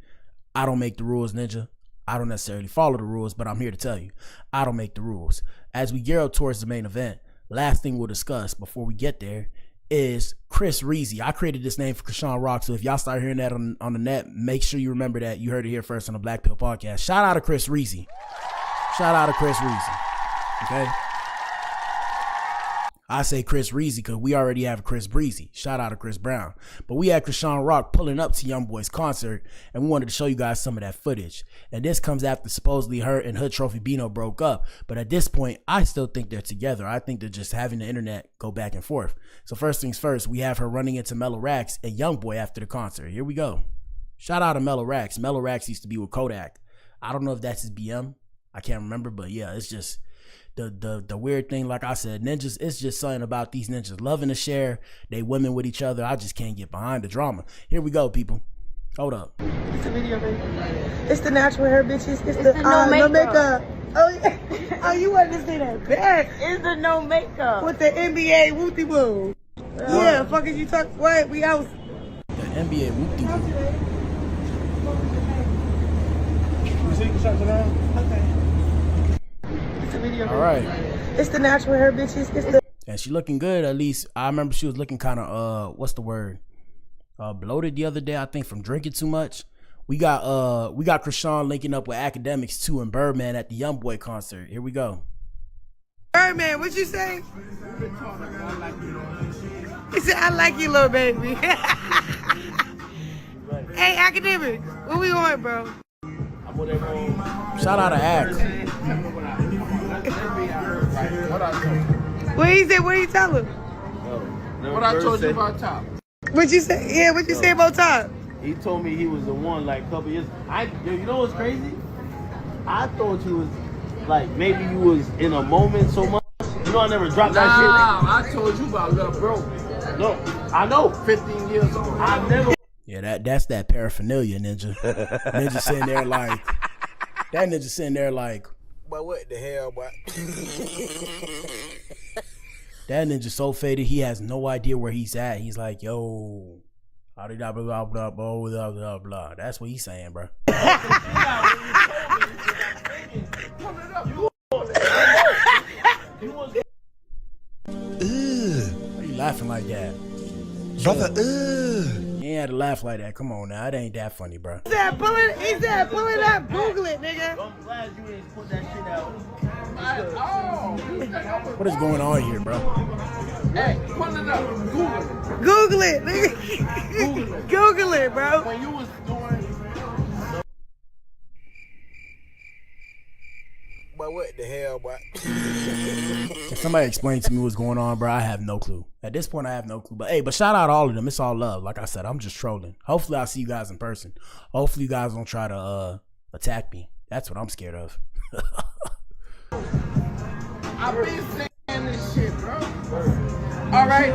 I don't make the rules, Ninja. I don't necessarily follow the rules, but I'm here to tell you, I don't make the rules. As we gear up towards the main event, last thing we'll discuss before we get there is Chris Reezy. I created this name for Krishan Rock, so if y'all start hearing that on the net, make sure you remember that you heard it here first on the Black Pill Podcast. Shout out to Chris Reezy. Shout out to Chris Reezy. Okay? I say Chris Reezy because we already have Chris Breezy. Shout out to Chris Brown. But we had Krishan Rock pulling up to Youngboy's concert, and we wanted to show you guys some of that footage. And this comes after supposedly her and Hood Trophy Bino broke up. But at this point, I still think they're together. I think they're just having the internet go back and forth. So first things first, we have her running into Mellow Rax and Youngboy after the concert. Here we go. Shout out to Mellow Rax. Mellow Rax used to be with Kodak. I don't know if that's his BM. I can't remember, but yeah, it's just the weird thing. Like I said, ninjas, it's just something about these ninjas loving to share they women with each other. I just can't get behind the drama. Here we go, people. Hold up. It's a video, baby. It's the natural hair, bitches. It's the no makeup. Oh, yeah. Oh, you wanted to say that back. It's the no makeup. With the NBA whoopty woo. Yeah, fuck is you talk? What? We out. The NBA whoopty woo. Okay. It's a video. All right. It's the natural hair, bitches. It's the. And she looking good. At least I remember she was looking kind of what's the word? Bloated the other day, I think, from drinking too much. We got Krishan linking up with Academics too and Birdman at the Youngboy concert. Here we go. Birdman, what you say? He said, I like you, little baby. Hey, Academics, where we going, bro? Shout out to Act. What he said, what you tell him? What I told you about Top? What you say? Yeah, what you say about Top? He told me he was the one like a couple years. You know what's crazy? I thought you was like maybe you was in a moment so much. You know I never dropped that shit. Nah, I told you about Lil Bro. No, I know. 15 years ago. I never. Yeah, that's that paraphernalia, Ninja. Ninja sitting there like that. Ninja sitting there like. But what the hell, boy? That Ninja so faded, he has no idea where he's at. He's like, yo, blah blah blah blah blah blah blah. That's what he's saying, bro. Why you laughing like that? Brother, You ain't had to laugh like that. Come on now, it ain't that funny, bro. He said, pull it up, Google it, nigga. I'm glad you didn't put that shit out. What is going on here, bro? Hey, pull it up. Google it. Google it, nigga. Google it, bro. When you was doing... but what the hell, boy? If somebody explain to me what's going on, bro, I have no clue. At this point, I have no clue. But hey, shout out all of them. It's all love. Like I said, I'm just trolling. Hopefully, I'll see you guys in person. Hopefully, you guys don't try to attack me. That's what I'm scared of. I've been saying this shit, bro. All right.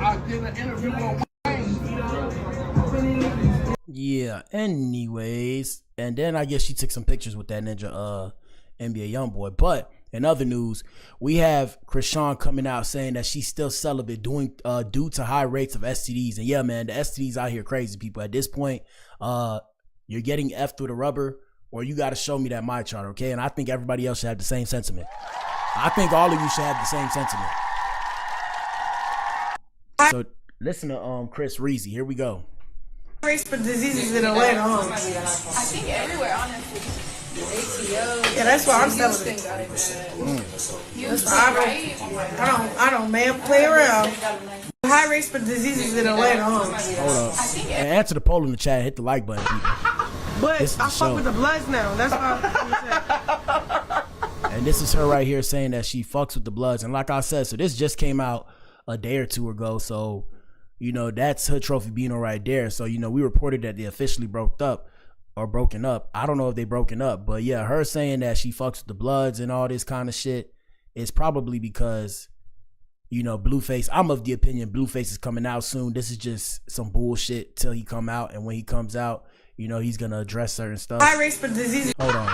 I did an interview on Yeah, anyways. And then I guess she took some pictures with that Ninja NBA Youngboy. But in other news, we have Krishan coming out saying that she's still celibate due to high rates of STDs. And yeah, man, the STDs out here crazy, people. At this point, you're getting effed with a rubber, or you got to show me that my chart, okay? And I think everybody else should have the same sentiment. I think all of you should have the same sentiment. So listen to Chris Reezy. Here we go. Race for diseases in Atlanta, I think everywhere, honestly. ATO. Yeah, that's why I'm celibate. I don't, man, play around. High rates for diseases in Atlanta, Hold up. And answer the poll in the chat. Hit the like button, people. But I fuck with the Bloods now. That's why. And this is her right here saying that she fucks with the Bloods. And like I said, so this just came out a day or two ago. So, you know, that's her trophy Bino right there. So, you know, we reported that they officially broken up. I don't know if they broken up, but yeah, her saying that she fucks with the Bloods and all this kind of shit is probably because, you know, Blueface, I'm of the opinion Blueface is coming out soon. This is just some bullshit till he come out. And when he comes out, you know, he's going to address certain stuff. High rates for disease. Hold on.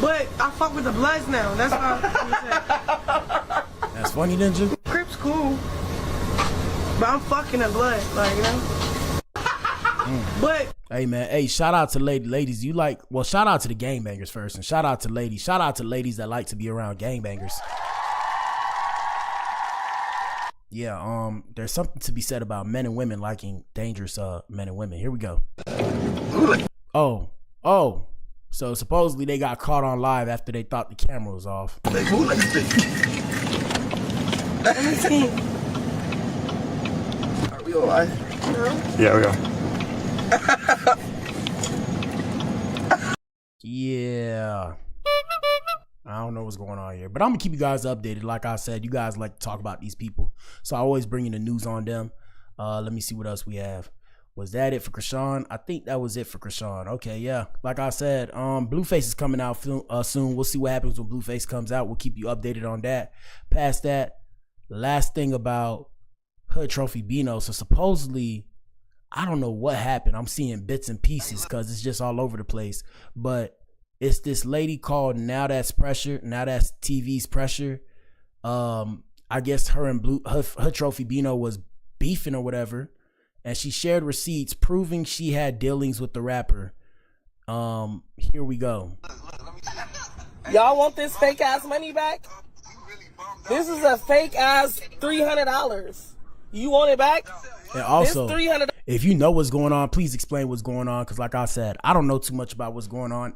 But I fuck with the Bloods now. That's why. That's funny, Ninja. Crip's cool. But I'm fucking the Blood, like, you know? But hey man, hey, shout out to ladies. You like, well, shout out to the gangbangers first, and shout out to ladies. Shout out to ladies that like to be around gangbangers. Yeah, there's something to be said about men and women liking dangerous men and women. Here we go. Oh. So supposedly they got caught on live after they thought the camera was off. let me see. Are we alright? No? Yeah, we are. Yeah. I don't know what's going on here, but I'm gonna keep you guys updated. Like I said, you guys like to talk about these people, so I always bring you the news on them. Let me see what else we have. Was that it for Krishan? I think that was it for Krishan. Okay, yeah. Like I said, Blueface is coming out soon. We'll see what happens when Blueface comes out. We'll keep you updated on that. Past that, last thing about Hood Trophy Bino. So supposedly, I don't know what happened. I'm seeing bits and pieces because it's just all over the place. But it's this lady called Now That's Pressure. Now That's TV's Pressure. I guess her and her Trophy Bino was beefing or whatever. And she shared receipts proving she had dealings with the rapper. Here we go. Y'all want this fake ass money back? This is a fake ass $300. You want it back? And also, if you know what's going on, please explain what's going on. Because like I said, I don't know too much about what's going on.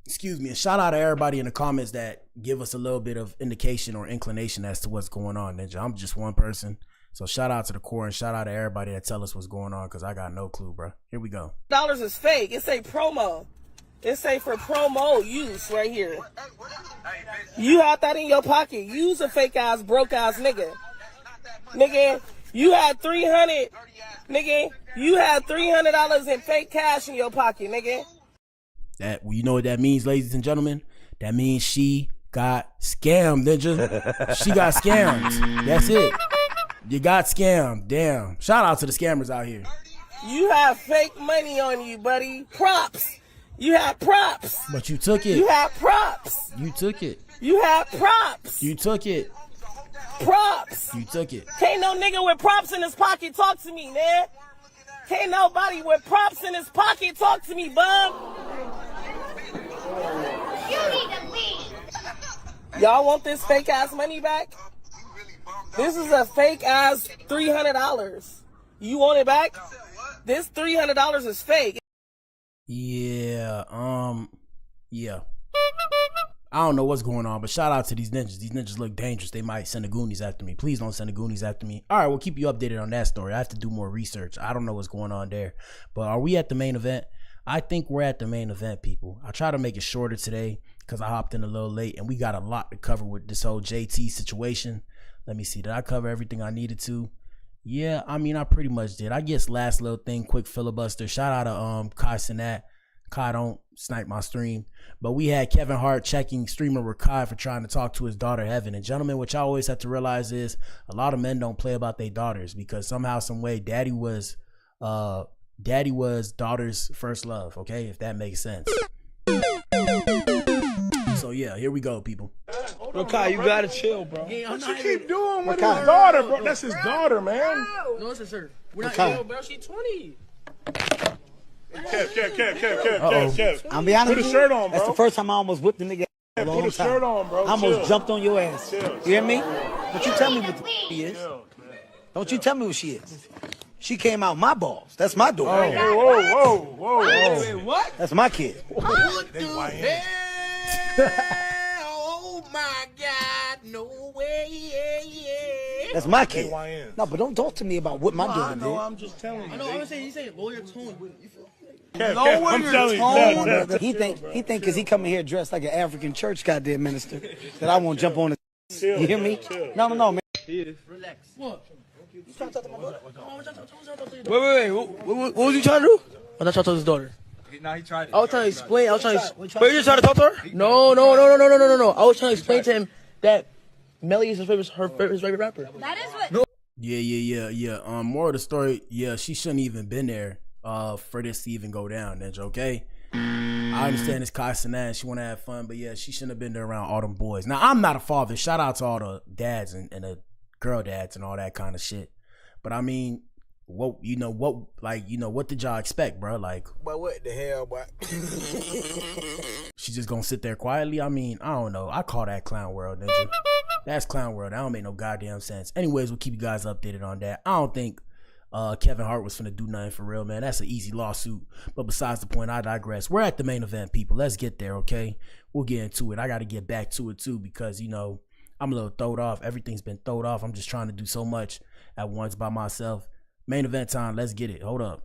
Excuse me. And shout out to everybody in the comments that give us a little bit of indication or inclination as to what's going on, Ninja. I'm just one person. So shout out to the core and shout out to everybody that tell us what's going on, because I got no clue, bro. Here we go. $3 is fake. It say promo. It say for promo use right here. You had that in your pocket. You's a fake ass, broke ass nigga. Nigga, you had 300. Nigga, you had $300 in fake cash in your pocket, nigga. That, you know what that means, ladies and gentlemen? That means she got scammed, ninja. She got scammed. That's it. You got scammed. Damn. Shout out to the scammers out here. You have fake money on you, buddy. Props. You had props. But you took it. You had props. You took it. You had props. You took it. Props. You took it. Can't no nigga with props in his pocket talk to me, man. Can't nobody with props in his pocket talk to me, bub. You need to leave. Y'all want this fake ass money back? This is a fake ass $300. You want it back? This $300 is fake. Yeah, yeah. I don't know what's going on, but shout out to these ninjas. These ninjas look dangerous. They might send the Goonies after me. Please don't send the Goonies after me. All right, we'll keep you updated on that story. I have to do more research. I don't know what's going on there. But are we at the main event? I think we're at the main event, people. I try to make it shorter today because I hopped in a little late, and we got a lot to cover with this whole JT situation. Let me see. Did I cover everything I needed to? Yeah, I mean, I pretty much did. I guess last little thing, quick filibuster. Shout out to Kai Sinat. Kai, don't snipe my stream. But we had Kevin Hart checking streamer Rakai for trying to talk to his daughter Heaven. And gentlemen, what y'all always have to realize is a lot of men don't play about their daughters because somehow, some way, daddy was daughter's first love. Okay, if that makes sense. So yeah, here we go, people. Rakai, you gotta chill, bro. Yeah, what you keep doing with his daughter, bro? That's his daughter, man. No, it's her. We're not ill, bro. She's 20. Kev. I'm be honest. Put a shirt on, bro. That's the first time I almost whipped the nigga. Put a shirt on, bro. I almost jumped on your ass. You hear me? Don't you tell me what she is. Don't you tell me what she is. She came out my balls. That's my daughter. Whoa. Wait, what? That's my kid. What the hell? Oh my God! No way! That's my kid. No, but don't talk to me about what my daughter did. I'm just telling you. I know. I'm saying he's saying lower your tone. Lower your tone. He think because he coming here dressed like an African church goddamn minister that I won't jump on his. You hear me? No, man. Relax. What? You trying to talk to my daughter? Wait. What was you trying to do? I thought you talk to his daughter. Nah, he tried it. I was trying to explain. Wait, you trying to talk to her? No. I was trying to explain to him that Melly is his favorite rapper. That is what. No. Yeah. More of the story. Yeah, she shouldn't even been there. For this to even go down, Ninja. Okay. I understand it's Kai Sinat. She want to have fun, but yeah, she shouldn't have been there around all them boys. Now, I'm not a father. Shout out to all the dads and the girl dads and all that kind of shit. But I mean, what did y'all expect, bro? Like, But what the hell, boy? She just gonna sit there quietly? I mean, I don't know. I call that clown world, Ninja. That's clown world. That don't make no goddamn sense. Anyways, we'll keep you guys updated on that. I don't think Kevin Hart was finna do nothing for real, man. That's an easy lawsuit. But besides the point, I digress. We're at the main event, people. Let's get there, okay? We'll get into it. I got to get back to it, too, because, I'm a little throwed off. Everything's been throwed off. I'm just trying to do so much at once by myself. Main event time. Let's get it. Hold up.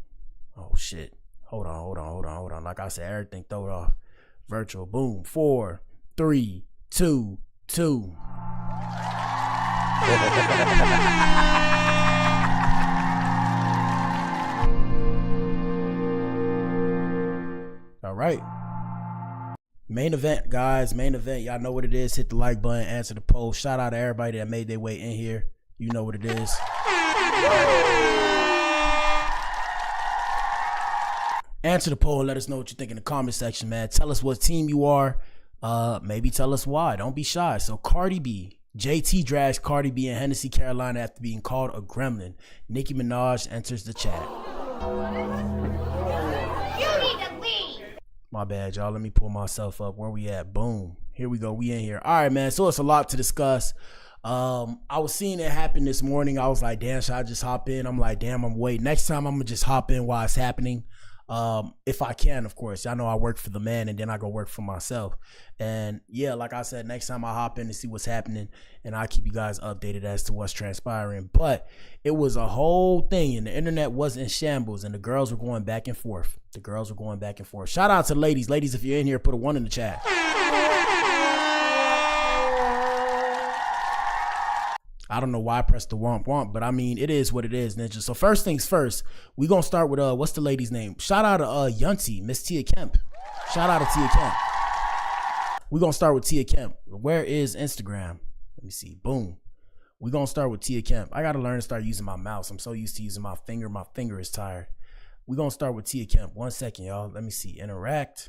Oh, shit. Hold on. Like I said, everything throwed off. Virtual. Boom. 4, 3, 2, 2. All right. Main event, guys. Main event. Y'all know what it is. Hit the like button. Answer the poll. Shout out to everybody that made their way in here. You know what it is. Answer the poll. Let us know what you think in the comment section, man. Tell us what team you are. Maybe tell us why. Don't be shy. So Cardi B. JT drags Cardi B and Hennessy Carolina after being called a gremlin. Nicki Minaj enters the chat. My bad, y'all. Let me pull myself up. Where we at? Boom. Here we go. We in here. All right, man. So it's a lot to discuss. I was seeing it happen this morning. I was like, damn, should I just hop in? I'm like, damn, I'm waiting. Next time, I'm going to just hop in while it's happening. If I can, of course. Y'all know I work for the man and then I go work for myself. And yeah, like I said, next time I hop in to see what's happening and I'll keep you guys updated as to what's transpiring. But it was a whole thing and the internet was in shambles and the girls were going back and forth. Shout out to the ladies. Ladies, if you're in here, put a 1 in the chat. I don't know why I pressed the womp womp, but I mean, it is what it is, Ninja. So first things first, we gonna start with what's the lady's name? Shout out to Yunty, Miss Tia Kemp. Shout out to Tia Kemp. We gonna start with Tia Kemp. Where is Instagram? Let me see. Boom. We gonna start with Tia Kemp. I gotta learn to start using my mouse. I'm so used to using my finger. My finger is tired. We gonna start with Tia Kemp. 1 second, y'all. Let me see. Interact.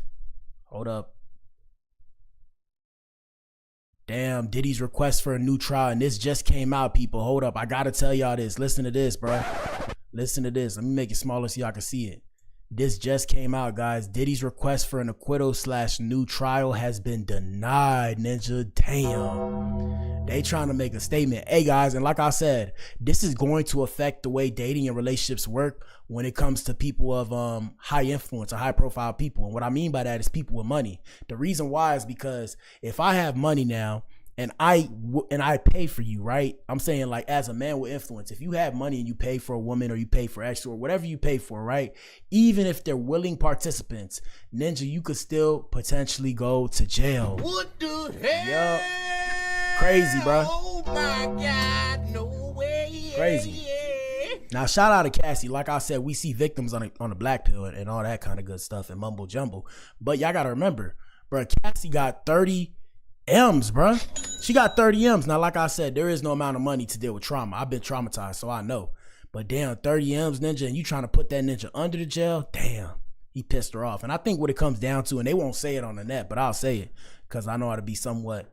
Hold up. Damn, Diddy's request for a new trial, and this just came out, people. Hold up, I gotta tell y'all this. Listen to this, bro. Listen to this. Let me make it smaller so y'all can see it. This just came out, guys. Diddy's request for an acquittal / new trial has been denied, Ninja. Damn. They trying to make a statement. Hey, guys, and like I said, this is going to affect the way dating and relationships work when it comes to people of high influence or high profile people. And what I mean by that is people with money. The reason why is because if I have money now and I pay for you, right? I'm saying, like, as a man with influence, if you have money and you pay for a woman or you pay for extra or whatever you pay for, right? Even if they're willing participants, Ninja, you could still potentially go to jail. What the hell? Yup. Crazy, bro. Oh my God, no way. Crazy. Now, shout out to Cassie. Like I said, we see victims on the black pill and all that kind of good stuff and mumble jumble. But y'all got to remember, bro, Cassie got 30 M's, bro. She got 30 M's. Now, like I said, there is no amount of money to deal with trauma. I've been traumatized, so I know. But damn, 30 M's, Ninja, and you trying to put that ninja under the jail? Damn, he pissed her off. And I think what it comes down to, and they won't say it on the net, but I'll say it because I know how to be somewhat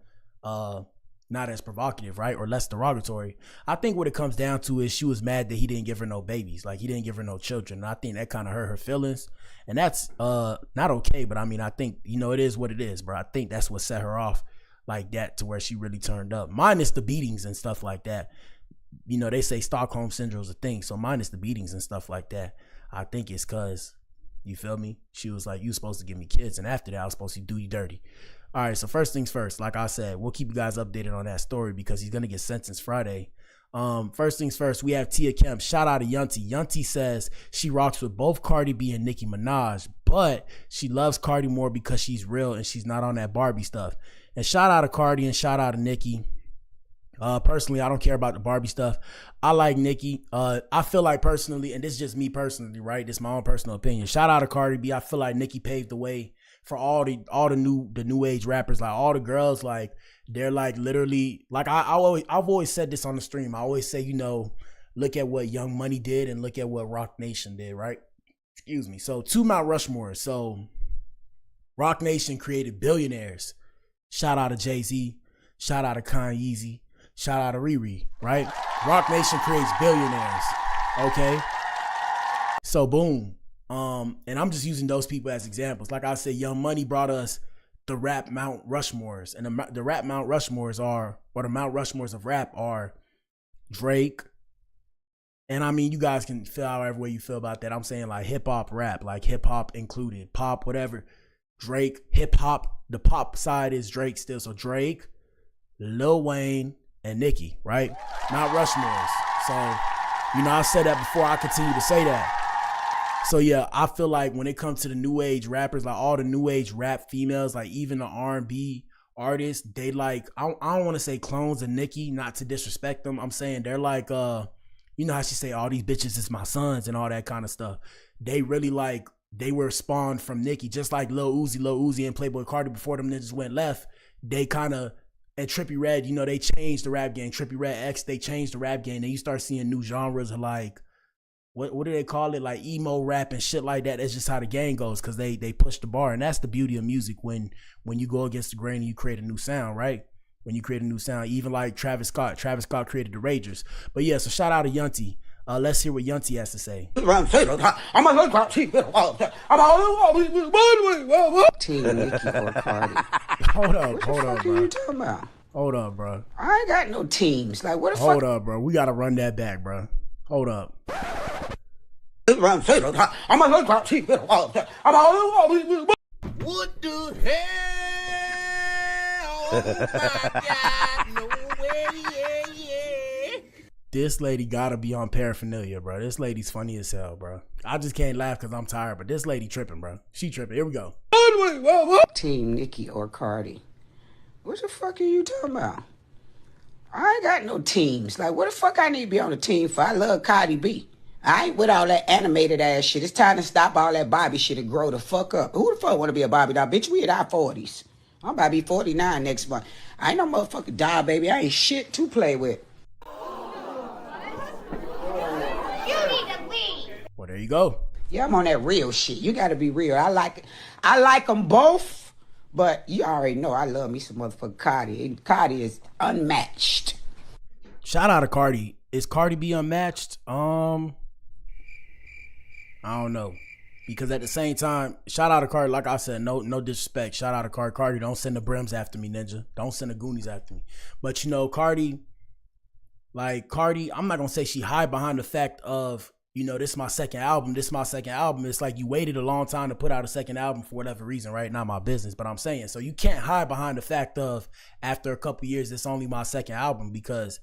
not as provocative, right? Or less derogatory. I think what it comes down to is she was mad that he didn't give her no babies. Like, he didn't give her no children. And I think that kind of hurt her feelings. And that's not okay. But I mean, I think, you know, it is what it is, bro. I think that's what set her off like that to where she really turned up. Minus the beatings and stuff like that. You know, they say Stockholm Syndrome is a thing. So minus the beatings and stuff like that, I think it's because, you feel me? She was like, you supposed to give me kids. And after that, I was supposed to do you dirty. All right, so first things first, like I said, we'll keep you guys updated on that story because he's going to get sentenced Friday. First things first, we have Tia Kemp. Shout out to Yunty. Yunty says she rocks with both Cardi B and Nicki Minaj, but she loves Cardi more because she's real and she's not on that Barbie stuff. And shout out to Cardi and shout out to Nicki. Personally, I don't care about the Barbie stuff. I like Nicki. I feel like personally, and this is just me personally, right? This is my own personal opinion. Shout out to Cardi B. I feel like Nicki paved the way for all the new age rappers, like all the girls, like they're like literally, like I've always said this on the stream. I always say, you know, look at what Young Money did and look at what Rock Nation did, right? Excuse me. So two Mount Rushmore. So Rock Nation created billionaires. Shout out to Jay-Z. Shout out to Kanye. Shout out to Riri, right? Rock Nation creates billionaires. Okay. So boom. And I'm just using those people as examples. Like I said, Young Money brought us the rap Mount Rushmores, and the rap Mount Rushmores are, or the Mount Rushmores of rap are Drake. And I mean, you guys can feel however way you feel about that. I'm saying like hip hop rap, like hip hop included, pop, whatever. Drake, hip hop, the pop side is Drake still. So Drake, Lil Wayne, and Nicki, right? Mount Rushmores. So, you know, I said that before, I continue to say that. So yeah, I feel like when it comes to the new age rappers, like all the new age rap females, like even the R&B artists, they like, I don't want to say clones of Nicki, not to disrespect them. I'm saying they're like, you know how she say all these bitches is my sons and all that kind of stuff. They really like, they were spawned from Nicki, just like Lil Uzi and Playboy Cardi before them niggas went left. They kind of, and Trippie Redd, you know, they changed the rap game. Trippie Redd X, they changed the rap game. Then you start seeing new genres of like, what do they call it? Like emo rap and shit like that. That's just how the game goes because they push the bar. And that's the beauty of music when you go against the grain and you create a new sound, right? When you create a new sound, even like Travis Scott. Travis Scott created the Ragers. But yeah, so shout out to Yunty. Let's hear what Yunty has to say. Team Nicki or Cardi. Hold up, bro. What are you talking about? Hold up, bro. I ain't got no teams. Like, what the fuck? Hold up, bro. We got to run that back, bro. Hold up. What the hell? Oh my God, no way. This lady gotta be on paraphernalia, bro. This lady's funny as hell, bro. I just can't laugh because I'm tired, but this lady tripping, bro. She tripping. Here we go. Team Nicki or Cardi. What the fuck are you talking about? I ain't got no teams. Like, what the fuck I need to be on a team for? I love Cardi B. I ain't with all that animated ass shit. It's time to stop all that Barbie shit and grow the fuck up. Who the fuck want to be a Barbie doll? Bitch, we in our 40s. I'm about to be 49 next month. I ain't no motherfucking doll, baby. I ain't shit to play with. Well, there you go. Yeah, I'm on that real shit. You gotta be real. I like them both, but you already know I love me some motherfucking Cardi. And Cardi is unmatched. Shout out to Cardi. Is Cardi B unmatched? I don't know. Because at the same time, shout out to Cardi. Like I said, no disrespect. Shout out to Cardi. Cardi, don't send the brims after me, ninja. Don't send the Goonies after me. But you know, Cardi, I'm not gonna say she hide behind the fact of, you know, this is my second album. It's like you waited a long time to put out a second album for whatever reason, right? Not my business, but I'm saying. So you can't hide behind the fact of, after a couple years, it's only my second album, because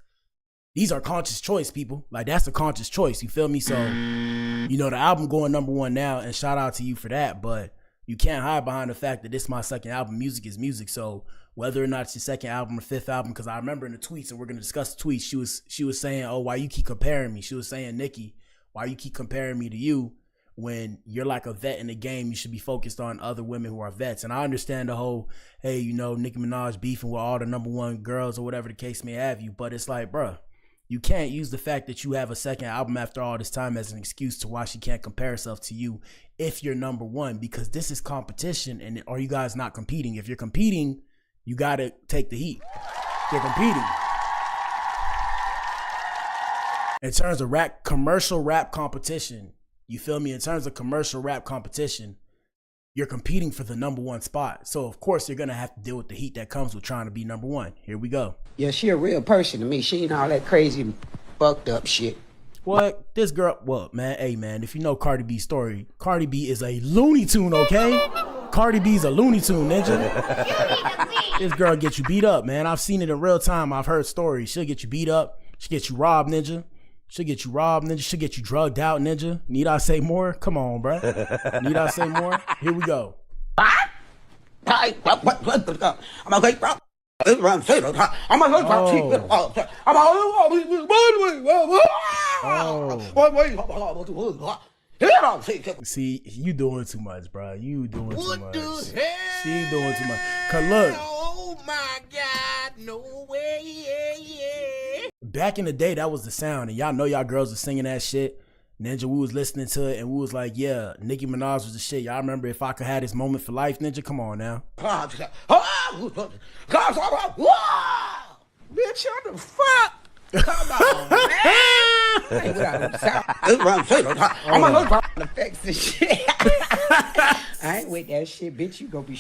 these are conscious choice, people. Like, that's a conscious choice. You feel me? So, you know, the album going #1 now, and shout out to you for that. But you can't hide behind the fact that this is my second album. Music is music. So whether or not it's your second album or fifth album, because I remember in the tweets, and we're going to discuss the tweets, she was saying, oh, why you keep comparing me? She was saying, Nicki, why you keep comparing me to you when you're like a vet in the game? You should be focused on other women who are vets. And I understand the whole, hey, you know, Nicki Minaj beefing with all the #1 girls or whatever the case may have you. But it's like, bruh, you can't use the fact that you have a second album after all this time as an excuse to why she can't compare herself to you if you're #1, because this is competition. And are you guys not competing? If you're competing, you got to take the heat. They're competing. In terms of commercial rap competition, you feel me? In terms of commercial rap competition, you're competing for the #1 spot. So, of course, you're going to have to deal with the heat that comes with trying to be #1. Here we go. Yeah, she a real person to me. She ain't all that crazy, fucked up shit. What? This girl, well, man, hey, man, if you know Cardi B's story, Cardi B is a Looney Tune, okay? Cardi B's a Looney Tune, ninja. This girl get you beat up, man. I've seen it in real time. I've heard stories. She'll get you beat up. She'll get you robbed, ninja. She'll get you robbed, ninja. She'll get you drugged out, ninja. Need I say more? Come on, bro. Need I say more? Here we go. See, you doing too much, bro. You doing too much. She doing too much. Cause look. Oh my God, no way. Back in the day, that was the sound, and y'all know y'all girls were singing that shit. Ninja, we was listening to it, and we was like, yeah, Nicki Minaj was the shit. Y'all remember If I Could Have This Moment for Life, Ninja? Come on now. Bitch, what the fuck? Come on, man. I ain't with that shit, bitch. You gonna be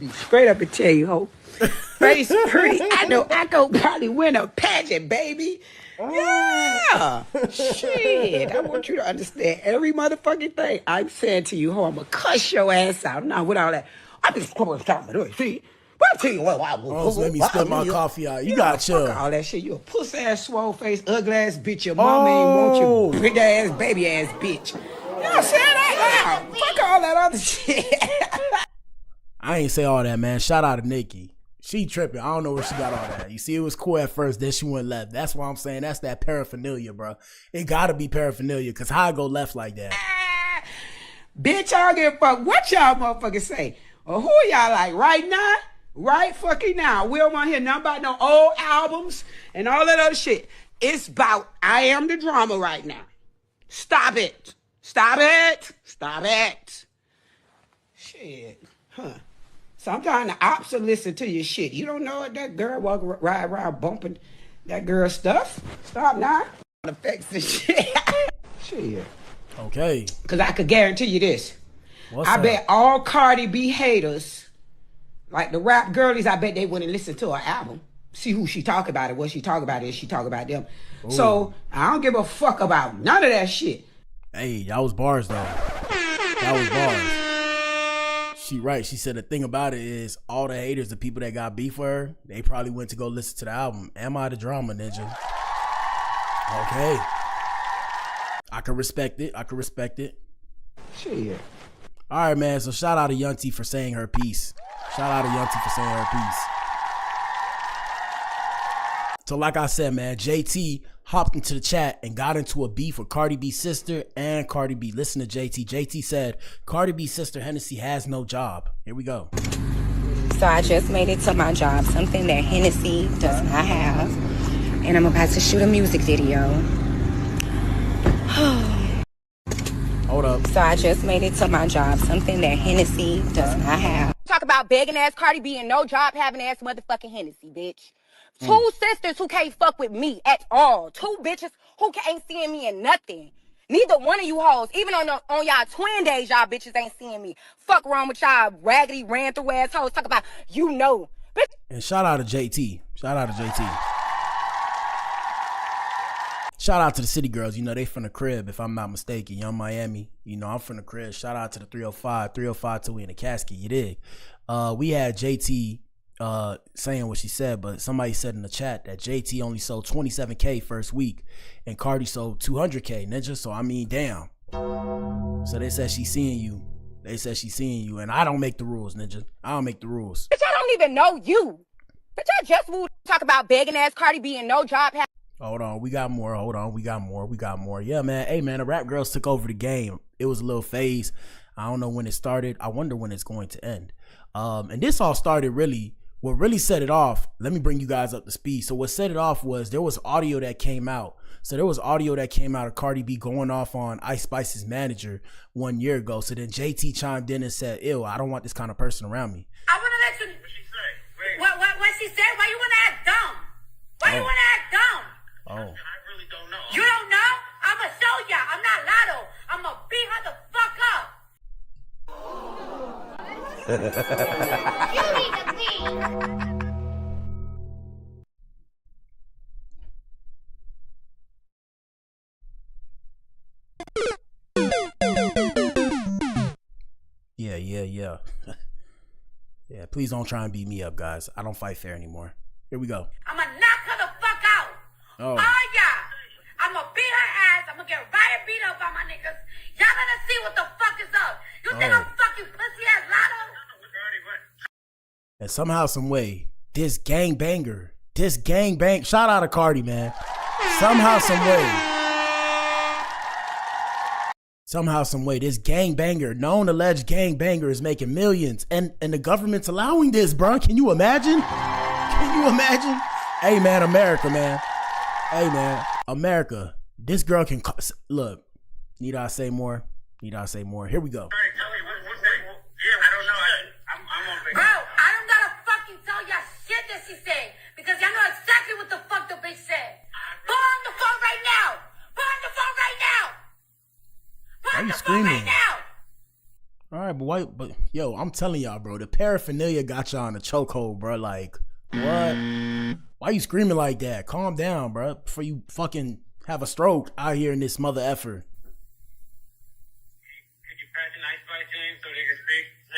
straight up and tell you, ho. Face pretty. I know I go probably win a pageant, baby. Yeah. Shit. I want you to understand every motherfucking thing I'm saying to you, ho. I'm gonna cuss your ass out. Now, with all that, I just come and stop me. See? But I tell you what, let me spill my coffee out. You gotta chill. Fuck all that shit. You a puss ass, swole face, ugly ass bitch. Your mama ain't want you, big ass, baby ass bitch. You know what I'm saying? Fuck all that other shit. I ain't say all that, man. Shout out to Nicki. She tripping. I don't know where she got all that. You see, it was cool at first, then she went left. That's why I'm saying that's that paraphernalia, bro. It gotta be paraphernalia, because how I go left like that? Bitch, I don't give a fuck what y'all motherfuckers say. Or who y'all like right now? Right fucking now. We don't want to hear nothing about no old albums and all that other shit. It's about I am the drama right now. Stop it. Stop it. Stop it. Shit. Huh. Sometimes the ops will listen to your shit. You don't know what that girl ride around bumping that girl stuff? Stop now. Affects the shit. Shit. Okay. Because I could guarantee you this. I bet all Cardi B haters, like the rap girlies, I bet they wouldn't listen to her album. See who she talk about it, what she talk about it, she talk about them. Ooh. So I don't give a fuck about none of that shit. Hey, that was bars though. That was bars. She right. She said the thing about it is all the haters, the people that got beef for her, they probably went to go listen to the album. Am I the drama, ninja? Okay. I can respect it. I can respect it. Shit. All right, man. So shout out to Yunty for saying her piece. Shout out to Yunty for saying her piece. So like I said, man, JT hopped into the chat and got into a beef with Cardi B's sister and Cardi B. Listen to JT. JT said, Cardi B's sister Hennessy has no job. Here we go. So I just made it to my job, something that Hennessy does not have. And I'm about to shoot a music video. Hold up. So I just made it to my job, something that Hennessy does not have. Talk about begging ass Cardi B and no job having ass motherfucking Hennessy, bitch. Two sisters who can't fuck with me at all. Two bitches who ain't seeing me in nothing. Neither one of you hoes, even on y'all twin days, y'all bitches ain't seeing me. Fuck wrong with y'all raggedy, ran through ass hoes. Talk about, you know. Bitch. And shout out to JT. Shout out to JT. Shout out to the city girls. You know, they from the crib, if I'm not mistaken. Young Miami. You know, I'm from the crib. Shout out to the 305 till we in the casket. You dig? We had JT saying what she said, but somebody said in the chat that JT only sold 27K first week and Cardi sold 200K, ninja. So I mean, damn. So they said she's seeing you. They said she's seeing you, and I don't make the rules, ninja. I don't make the rules. Bitch, I don't even know you. Bitch, I just moved. Talk about begging ass Cardi B and no job. Hold on, we got more. Hold on, we got more. Yeah, man. Hey, man, the rap girls took over the game. It was a little phase. I don't know when it started. I wonder when it's going to end. And this all started really. What really set it off, let me bring you guys up to speed. So what set it off was there was audio that came out. So there was audio that came out of Cardi B going off on Ice Spice's manager 1 year ago. So then JT chimed in and said, ew, I don't want this kind of person around me. I want to let you... What she say? What she said? Why you want to act dumb? Why you want to act dumb? Oh. I really don't know. You don't know? I'm going to show ya. I'm not Lotto. I'm going to beat her the fuck up. You need to leave. Yeah. Yeah, please don't try and beat me up, guys. I don't fight fair anymore. Here we go. I'm going to knock her the fuck out. Oh, yeah. I'm going to beat her ass. I'm going to get right beat up by my niggas. Y'all gonna see what the fuck is up. You think I'm fucking pussy ass Lotto? And somehow, some way, this gangbang, shout out to Cardi, man. Somehow, some way, this gangbanger, known alleged gangbanger, is making millions, and the government's allowing this, bro. Can you imagine? Hey, man, America, man. Hey, man, America. This girl can look. Need I say more? Here we go. Bro, I don't gotta fucking tell y'all shit that she said, because y'all know exactly what the fuck the bitch said. Put on the phone right now. Why are you screaming? All right, but why? But yo, I'm telling y'all, bro, the paraphernalia got y'all in a chokehold, bro. Like, what? Why you screaming like that? Calm down, bro, before you fucking have a stroke out here in this mother effer.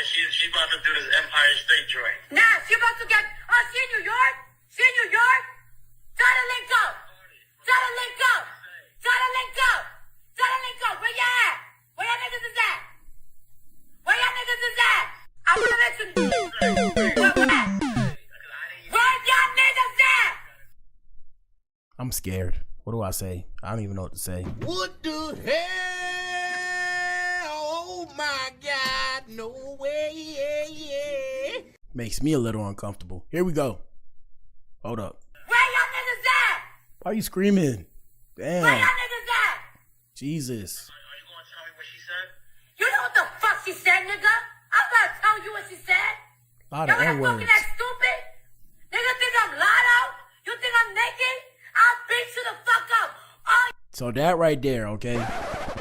She about to do this Empire State joint. Nah, she about to get... Oh, she in New York? Try to link up. Where you at? Where y'all niggas is at? I'm gonna let you... Where y'all niggas at? I'm scared. What do I say? I don't even know what to say. What the hell? Oh my God, no way. Makes me a little uncomfortable. Here we go. Hold up. Where y'all niggas at? Why are you screaming? Damn. Where y'all niggas at? Jesus. Are you gonna tell me what she said? You know what the fuck she said, nigga? I'm gonna tell you what she said. A lot of N-words. Fucking that stupid? Nigga think I'm Lotto? You think I'm naked? I'll beat you the fuck up. So that right there, okay?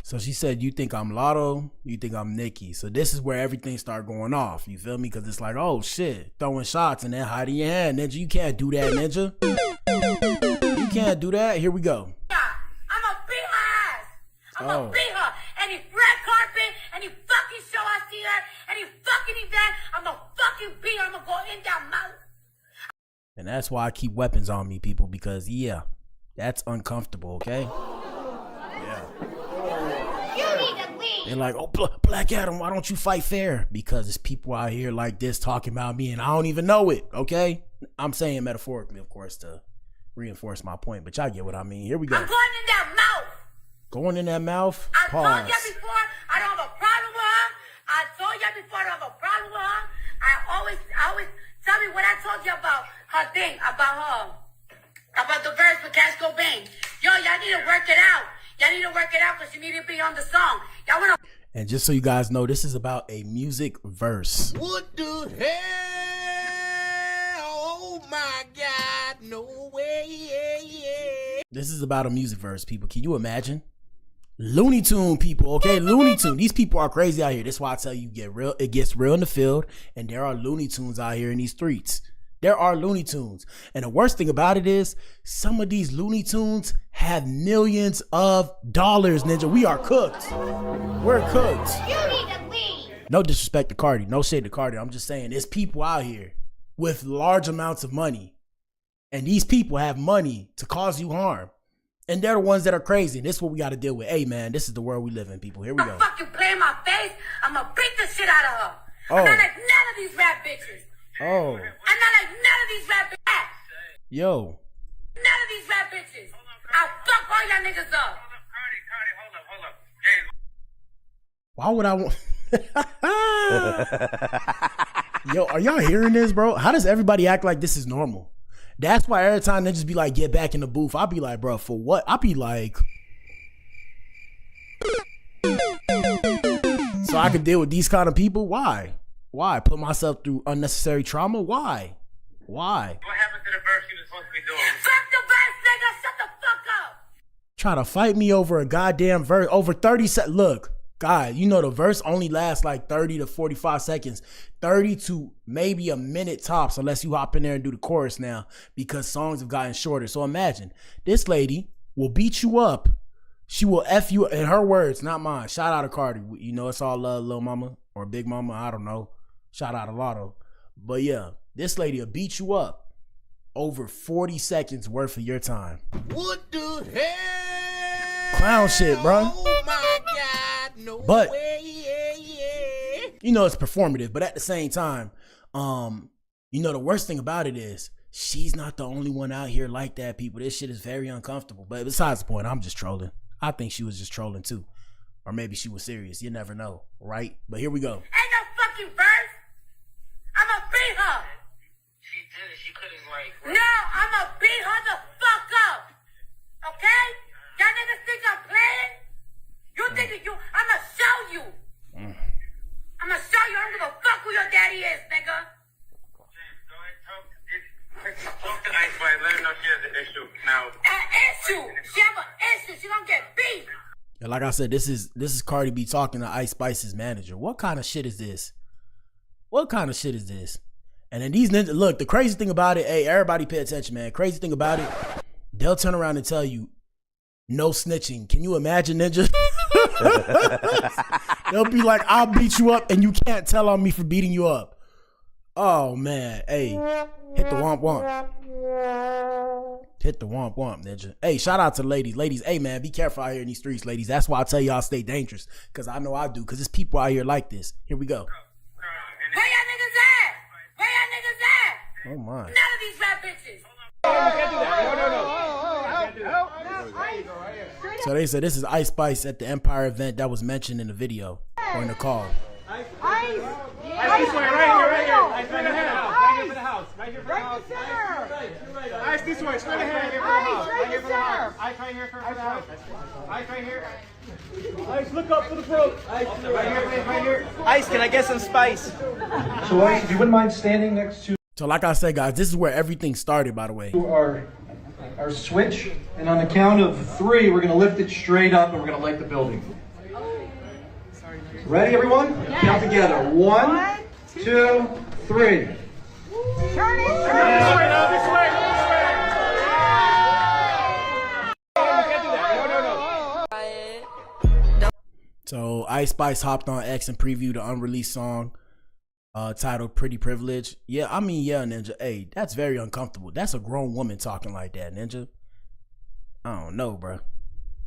So she said, you think I'm Lotto, you think I'm Nicki. So this is where everything started going off. You feel me? Because it's like, oh shit, throwing shots and then hiding your hand, ninja. You can't do that, ninja. You can't do that. Here we go. I'm gonna beat her ass. I'm gonna beat her. Any red carpet, any fucking show I see her, any fucking event, I'm gonna fucking beat her. I'm gonna go in that mouth. And that's why I keep weapons on me, people, because yeah, that's uncomfortable, okay? They're like, oh, Black Adam, why don't you fight fair? Because there's people out here like this talking about me and I don't even know it, okay? I'm saying metaphorically, of course, to reinforce my point, but y'all get what I mean. Here we go. I'm going in that mouth. Going in that mouth? I Pause. told you before, I don't have a problem with her. I told you before, I don't have a problem with her. I always tell me what I told you about her thing, about the verse with Cash Cobain. Yo, y'all need to work it out. Y'all need to work it out because you need to be on the song. Y'all want to. And just so you guys know, this is about a music verse. What the hell? Oh my God, no way. This is about a music verse, people. Can you imagine? Looney Tune people, okay? Looney Tune. These people are crazy out here. That's why I tell you, it gets real in the field, and there are Looney Tunes out here in these streets. There are Looney Tunes. And the worst thing about it is, some of these Looney Tunes have millions of dollars, Ninja. We are cooked. We're cooked. You need to leave. No disrespect to Cardi. No shade to Cardi. I'm just saying, there's people out here with large amounts of money. And these people have money to cause you harm. And they're the ones that are crazy. And this is what we got to deal with. Hey, man, this is the world we live in, people. Here we go. Fucking play in my face. I'm going to beat the shit out of her. Oh. I'm not like none of these rap bitches. Oh. I'm not like none of these rap bitches. Yo. None of these rap bitches. I'll fuck all y'all niggas up. Why would I want... Yo, are y'all hearing this, bro? How does everybody act like this is normal? That's why every time they just be like, get back in the booth, I'll be like, bro, for what? I'll be like... So I can deal with these kind of people? Why? Why? Put myself through unnecessary trauma? Why? Why? What happened to the verse you was supposed to be doing? Fuck the verse, nigga. Shut the fuck up. Try to fight me over a goddamn verse. Over 30 seconds. Look, God, you know the verse only lasts like 30 to 45 seconds. 30 to maybe a minute tops, unless you hop in there and do the chorus now, because songs have gotten shorter. So imagine, this lady will beat you up. She will F you, in her words, not mine. Shout out to Cardi. You know, it's all love, Lil Mama or Big Mama. I don't know. Shout out to Lotto. But yeah, this lady will beat you up over 40 seconds worth of your time. What the hell? Clown shit, bro. Oh my God, no But, way. you know, it's performative. But at the same time, you know, the worst thing about it is she's not the only one out here like that, people. This shit is very uncomfortable. But besides the point, I'm just trolling. I think she was just trolling too. Or maybe she was serious. You never know, right? But here we go. Ain't no fucking verse. I'ma beat her. She did it. She couldn't like. No, I'ma beat her the fuck up. Okay? Y'all niggas think I'm playing? You think that I'ma show you. I'ma show you. I don't give a fuck who your daddy is, nigga. Talk to Ice Spice. Let her know she has an issue now. An issue. She have an issue. She gonna get beat. And like I said, this is Cardi B talking to Ice Spice's manager. What kind of shit is this? What kind of shit is this? And then these ninjas, look, the crazy thing about it, hey, everybody pay attention, man. Crazy thing about it, they'll turn around and tell you, no snitching. Can you imagine, ninja? They'll be like, I'll beat you up and you can't tell on me for beating you up. Oh, man. Hey, hit the womp womp. Hit the womp womp, ninja. Hey, shout out to the ladies. Ladies, hey, man, be careful out here in these streets, ladies. That's why I tell y'all stay dangerous, because I know I do, because there's people out here like this. Here we go. Where y'all niggas at? Where y'all niggas at? Oh, my. None of these rap bitches. So they said this is Ice Spice at the Empire event that was mentioned in the video or in the call. Ice this way, right here. Ice right here for the house. Right here for the house. Ice this way, straight ahead. Ice right here for the house. Ice right here for the house. Ice right here. Ice, look up for the throat. Ice right here. Ice, can I get some spice? So Ice, if you wouldn't mind standing next to... So like I said, guys, this is where everything started, by the way. Our switch, and on the count of 3, we're going to lift it straight up and we're going to light the building. Ready, everyone? Yes. Count together. 1, 2, 3. Turn it. This way. So Ice Spice hopped on X and previewed the unreleased song titled Pretty Privilege. Yeah, I mean, yeah, Ninja. Hey, that's very uncomfortable. That's a grown woman talking like that, Ninja. I don't know, bro.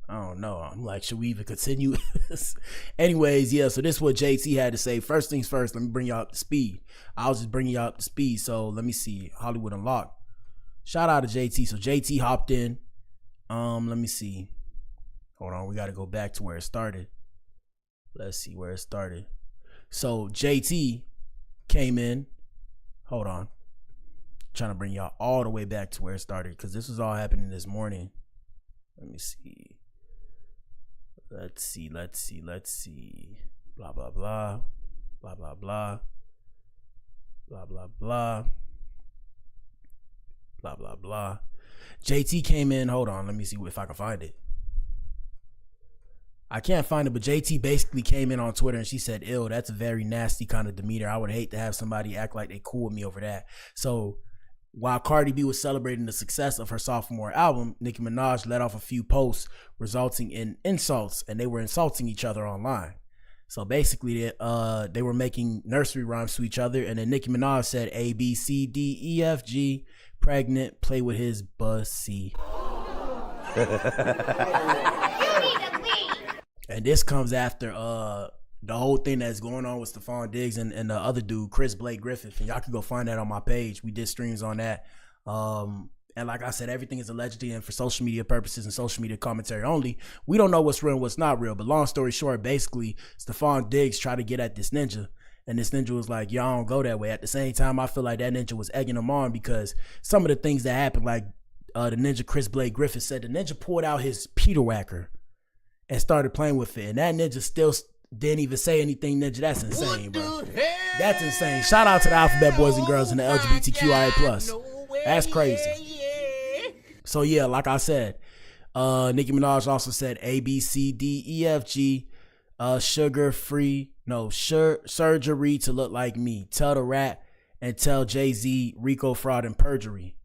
I don't know. I'm like, should we even continue? Anyways, yeah, so this is what JT had to say. First things first, let me bring y'all up to speed. I was just bringing y'all up to speed. So let me see. Hollywood Unlocked. Shout out to JT. So JT hopped in. Let me see. Hold on, we got to go back to where it started. Let's see where it started. So JT came in. Hold on. Trying to bring y'all all the way back to where it started because this was all happening this morning. Let me see. Let's see. Blah, blah, blah. Blah, blah, blah. Blah, blah, blah. Blah, blah, blah. JT came in. Hold on. Let me see if I can find it. I can't find it, but JT basically came in on Twitter and she said, "Ew, that's a very nasty kind of demeanor. I would hate to have somebody act like they cool with me over that." So while Cardi B was celebrating the success of her sophomore album, Nicki Minaj let off a few posts resulting in insults, and they were insulting each other online. So basically, they were making nursery rhymes to each other, and then Nicki Minaj said, "A, B, C, D, E, F, G, pregnant, play with his bussy." And this comes after the whole thing that's going on with Stephon Diggs and the other dude, Chris Blake Griffith. And y'all can go find that on my page. We did streams on that. And like I said, everything is allegedly and for social media purposes and social media commentary only. We don't know what's real and what's not real. But long story short, basically, Stephon Diggs tried to get at this ninja. And this ninja was like, "Y'all don't go that way." At the same time, I feel like that ninja was egging him on because some of the things that happened, like the ninja Chris Blake Griffith said, the ninja pulled out his Peter Whacker and started playing with it. And that ninja still didn't even say anything, ninja. That's insane, bro. That's insane. Shout out to the Alphabet Boys and Girls and the LGBTQIA+. That's crazy. So yeah, like I said, Nicki Minaj also said A, B, C, D, E, F, G, surgery to look like me. Tell the rat and tell Jay-Z Rico fraud and perjury.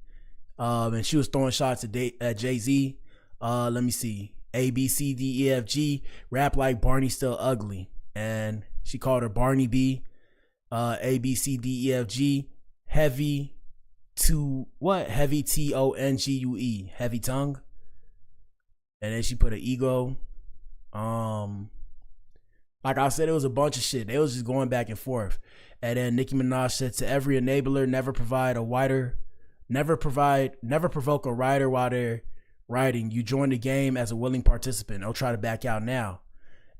And she was throwing shots at Jay-Z. Let me see. A, B, C, D, E, F, G, rap like Barney still ugly. And she called her Barney B. A, B, C, D, E, F, G, heavy to what? Heavy Tongue, heavy tongue. And then she put an ego. Like I said, it was a bunch of shit. They was just going back and forth. And then Nicki Minaj said, "To every enabler, never provoke a writer while they're writing. You join the game as a willing participant. Don't try to back out now."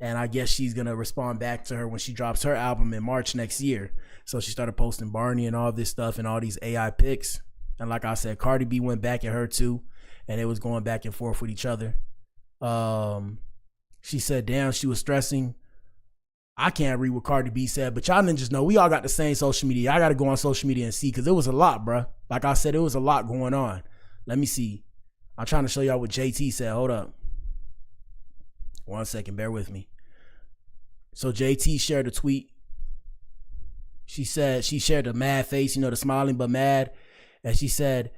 And I guess she's going to respond back to her when she drops her album in March next year. So she started posting Barney and all this stuff and all these AI pics. And like I said, Cardi B went back at her too. And it was going back and forth with each other. She said, "Damn, she was stressing." I can't read what Cardi B said, but y'all ninjas know we all got the same social media. I got to go on social media and see because it was a lot, bruh. Like I said, it was a lot going on. Let me see. I'm trying to show y'all what JT said. Hold up. 1 second. Bear with me. So JT shared a tweet. She said she shared a mad face, the smiling but mad. And she said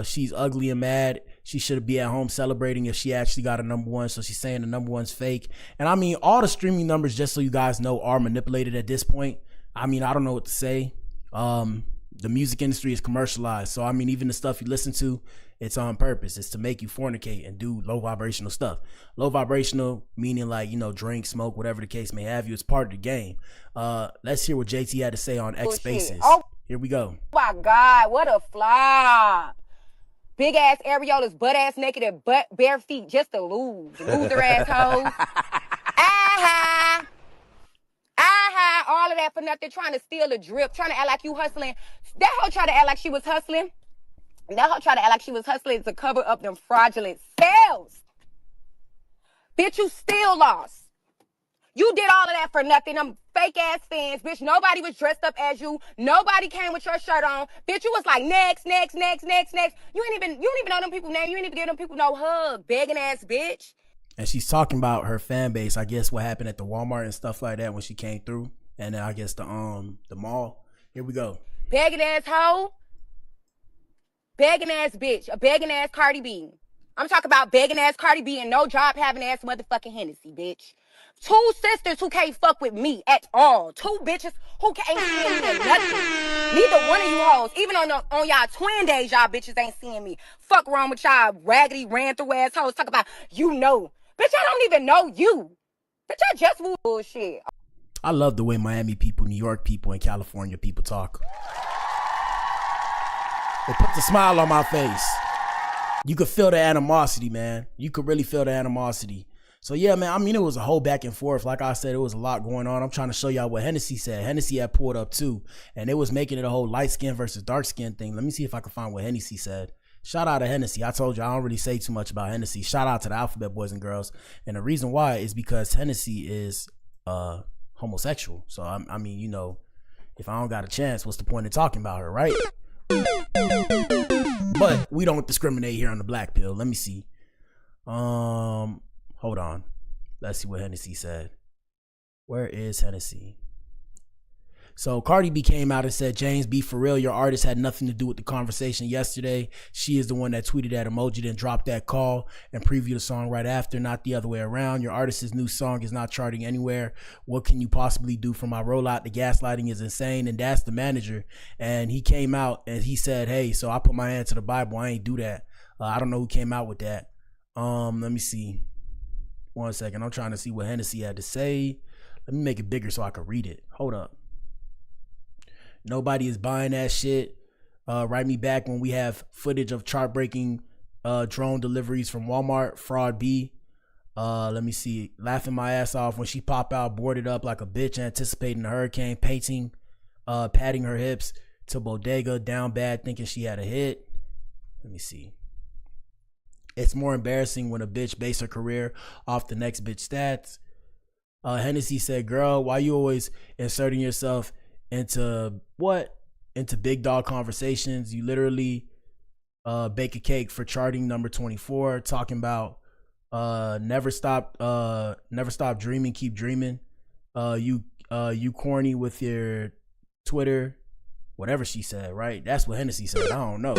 she's ugly and mad. She should be at home celebrating if she actually got a #1. So she's saying the #1's fake. And I mean, all the streaming numbers, just so you guys know, are manipulated at this point. I mean, I don't know what to say. The music industry is commercialized. So, I mean, even the stuff you listen to, it's on purpose. It's to make you fornicate and do low vibrational stuff. Low vibrational, meaning like, drink, smoke, whatever the case may have you. It's part of the game. Let's hear what JT had to say on X Spaces. Oh. Here we go. Oh my God, what a flop. Big ass areolas, butt ass naked and bare feet just to lose. Loser assholes. All of that for nothing, trying to steal a drip, trying to act like you hustling. That hoe tried to act like she was hustling. To cover up them fraudulent sales. Bitch, you still lost. You did all of that for nothing. Them fake ass fans, bitch. Nobody was dressed up as you. Nobody came with your shirt on. Bitch, you was like next. You don't even know them people's name. You ain't even give them people no hug. Begging ass bitch. And she's talking about her fan base. I guess what happened at the Walmart and stuff like that when she came through. And then I guess the mall. Here we go. Begging ass hoe. Begging ass bitch. A begging ass Cardi B. I'm talking about begging ass Cardi B and no job having ass motherfucking Hennessy, bitch. 2 sisters who can't fuck with me at all. 2 bitches who can't see me at nothing. Neither one of you hoes. Even on y'all twin days, y'all bitches ain't seeing me. Fuck wrong with y'all raggedy, ran through ass hoes. Talk about, Bitch, I don't even know you. Bitch, I just bullshit. I love the way Miami people, New York people, and California people talk. It puts a smile on my face. You could feel the animosity, man. You could really feel the animosity. So yeah, man, I mean, it was a whole back and forth. Like I said, it was a lot going on. I'm trying to show y'all what Hennessy said. Hennessy had pulled up too, and it was making it a whole light skin versus dark skin thing. Let me see if I can find what Hennessy said. Shout out to Hennessy. I told you I don't really say too much about Hennessy. Shout out to the Alphabet Boys and Girls. And the reason why is because Hennessy is homosexual. So I mean, you know, if I don't got a chance, what's the point of talking about her, right? But we don't discriminate here on the Black Pill. Let me see. Hold on. Let's see what Hennessy said. Where is Hennessy? So Cardi B came out and said, James, be for real. Your artist had nothing to do with the conversation yesterday. She is the one that tweeted that emoji, then dropped that call and previewed the song right after, not the other way around. Your artist's new song is not charting anywhere. What can you possibly do for my rollout? The gaslighting is insane. And that's the manager. And he came out and he said, hey, so I put my hand to the Bible. I ain't do that. I don't know who came out with that. Let me see. 1 second. I'm trying to see what Hennessy had to say. Let me make it bigger so I can read it. Hold up. Nobody is buying that shit. Write me back when we have footage of chart-breaking drone deliveries from Walmart. Fraud B. Let me see. Laughing my ass off when she pop out, boarded up like a bitch, anticipating a hurricane, patting her hips to bodega, down bad, thinking she had a hit. Let me see. It's more embarrassing when a bitch base her career off the next bitch stats. Hennessy said, girl, why you always inserting yourself into big dog conversations? You literally bake a cake for charting number 24, talking about never stop dreaming, keep dreaming. You corny with your Twitter, whatever she said, right? That's what Hennessy said. I don't know.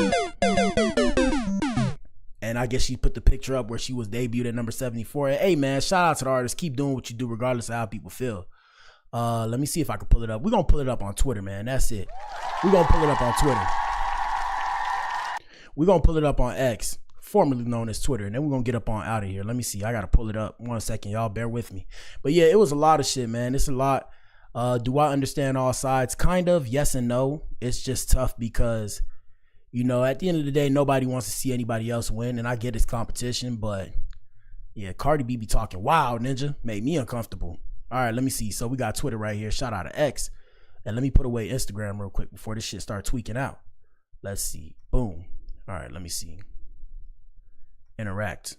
And I guess she put the picture up where she was debuted at number 74. Hey man, shout out to the artist. Keep doing what you do regardless of how people feel. Let me see if I can pull it up. We're gonna pull it up on Twitter, man. That's it. We're gonna pull it up on Twitter. We're gonna pull it up on X, formerly known as Twitter, and then we're gonna get up on out of here. Let me see. I gotta pull it up. 1 second, y'all. Bear with me. But yeah, it was a lot of shit, man. It's a lot. Do I understand all sides? Kind of. Yes and no. It's just tough because, you know, at the end of the day, nobody wants to see anybody else win, and I get it's competition, but yeah, Cardi B be talking wild, ninja. Made me uncomfortable. All right, let me see. So we got Twitter right here. Shout out to X. And let me put away Instagram real quick before this shit start tweaking out. Let's see. Boom. All right, let me see. Interact.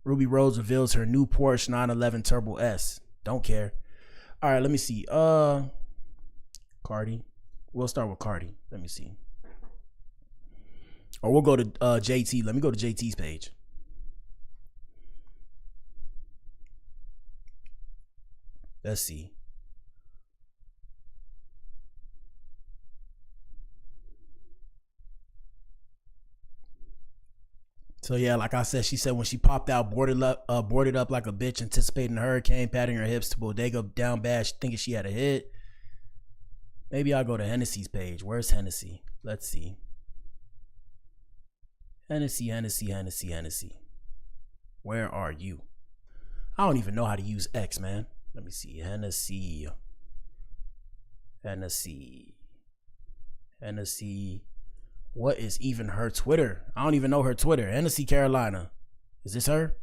Ruby Rose reveals her new Porsche 911 Turbo S. Don't care. All right, let me see. Cardi. We'll start with Cardi. Let me see. Or we'll go to JT. Let me go to JT's page. Let's see. So yeah, like I said, she said when she popped out, boarded up like a bitch, anticipating a hurricane, patting her hips to bodega, down bad, thinking she had a hit. Maybe I'll go to Hennessy's page. Where's Hennessy? Let's see. Hennessy. Where are you? I don't even know how to use X, man. Let me see. Hennessy. What is even her Twitter? I don't even know her Twitter. Hennessy Carolina. Is this her?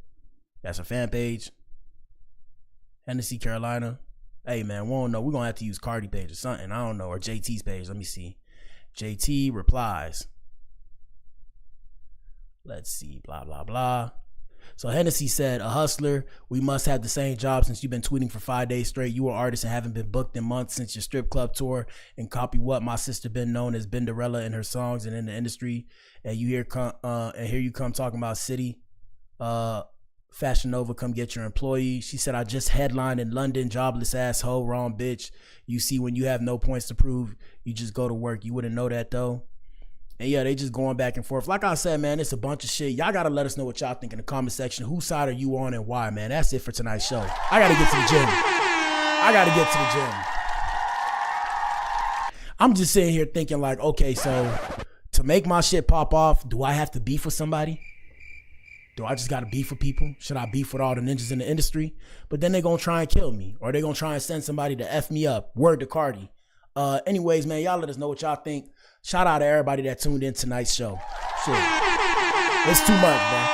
That's her fan page. Hennessy Carolina. Hey, man, we don't know. We're going to have to use Cardi page or something. I don't know. Or JT's page. Let me see. JT replies. Let's see. Blah, blah, blah. So Hennessy said, a hustler, we must have the same job since you've been tweeting for 5 days straight. You are artist and haven't been booked in months since your strip club tour. And copy what? My sister been known as Benderella in her songs and in the industry. And here you come talking about City. Fashion Nova, come get your employee. She said, I just headlined in London, jobless asshole, wrong bitch. You see, when you have no points to prove, you just go to work. You wouldn't know that though. And yeah, they just going back and forth. Like I said, man, it's a bunch of shit. Y'all got to let us know what y'all think in the comment section. Whose side are you on and why, man? That's it for tonight's show. I got to get to the gym. I'm just sitting here thinking like, okay, so to make my shit pop off, do I have to beef with somebody? Do I just got to beef with people? Should I beef with all the ninjas in the industry? But then they're going to try and kill me. Or they're going to try and send somebody to F me up. Word to Cardi. Anyways, man, y'all let us know what y'all think. Shout out to everybody that tuned in tonight's show. Shit. It's too much, man.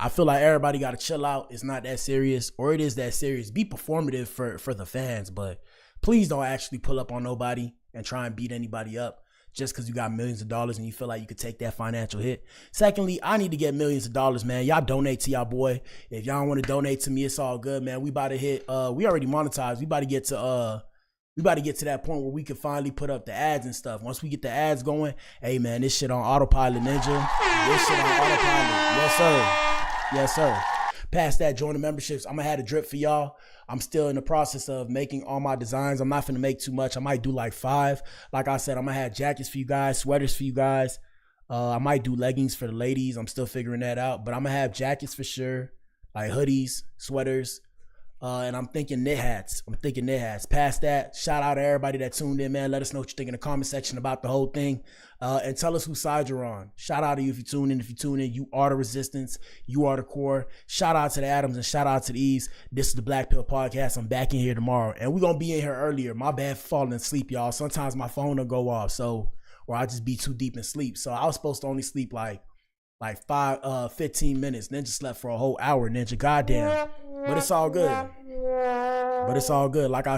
I feel like everybody got to chill out. It's not that serious, or it is that serious. Be performative for the fans, but please don't actually pull up on nobody and try and beat anybody up just because you got millions of dollars and you feel like you could take that financial hit. Secondly, I need to get millions of dollars, man. Y'all donate to y'all boy. If y'all don't want to donate to me, it's all good, man. We about to hit, we already monetized. We about to get to that point where we can finally put up the ads and stuff. Once we get the ads going, hey, man, this shit on autopilot, Ninja. This shit on autopilot. Yes, sir. Yes, sir. Past that, join the memberships. I'm going to have a drip for y'all. I'm still in the process of making all my designs. I'm not going to make too much. I might do like 5. Like I said, I'm going to have jackets for you guys, sweaters for you guys. I might do leggings for the ladies. I'm still figuring that out. But I'm going to have jackets for sure, like hoodies, sweaters. And I'm thinking knit hats. Past that, shout out to everybody that tuned in, man. Let us know what you think in the comment section about the whole thing. And tell us whose side you're on. Shout out to you if you tune in. If you tune in, you are the resistance. You are the core. Shout out to the Adams and shout out to the Eves. This is the Black Pill Podcast. I'm back in here tomorrow. And we're going to be in here earlier. My bad for falling asleep, y'all. Sometimes my phone will go off. Or I just be too deep in sleep. So I was supposed to only sleep like 15 minutes. Ninja slept for a whole hour, Ninja. Goddamn. But it's all good. Like I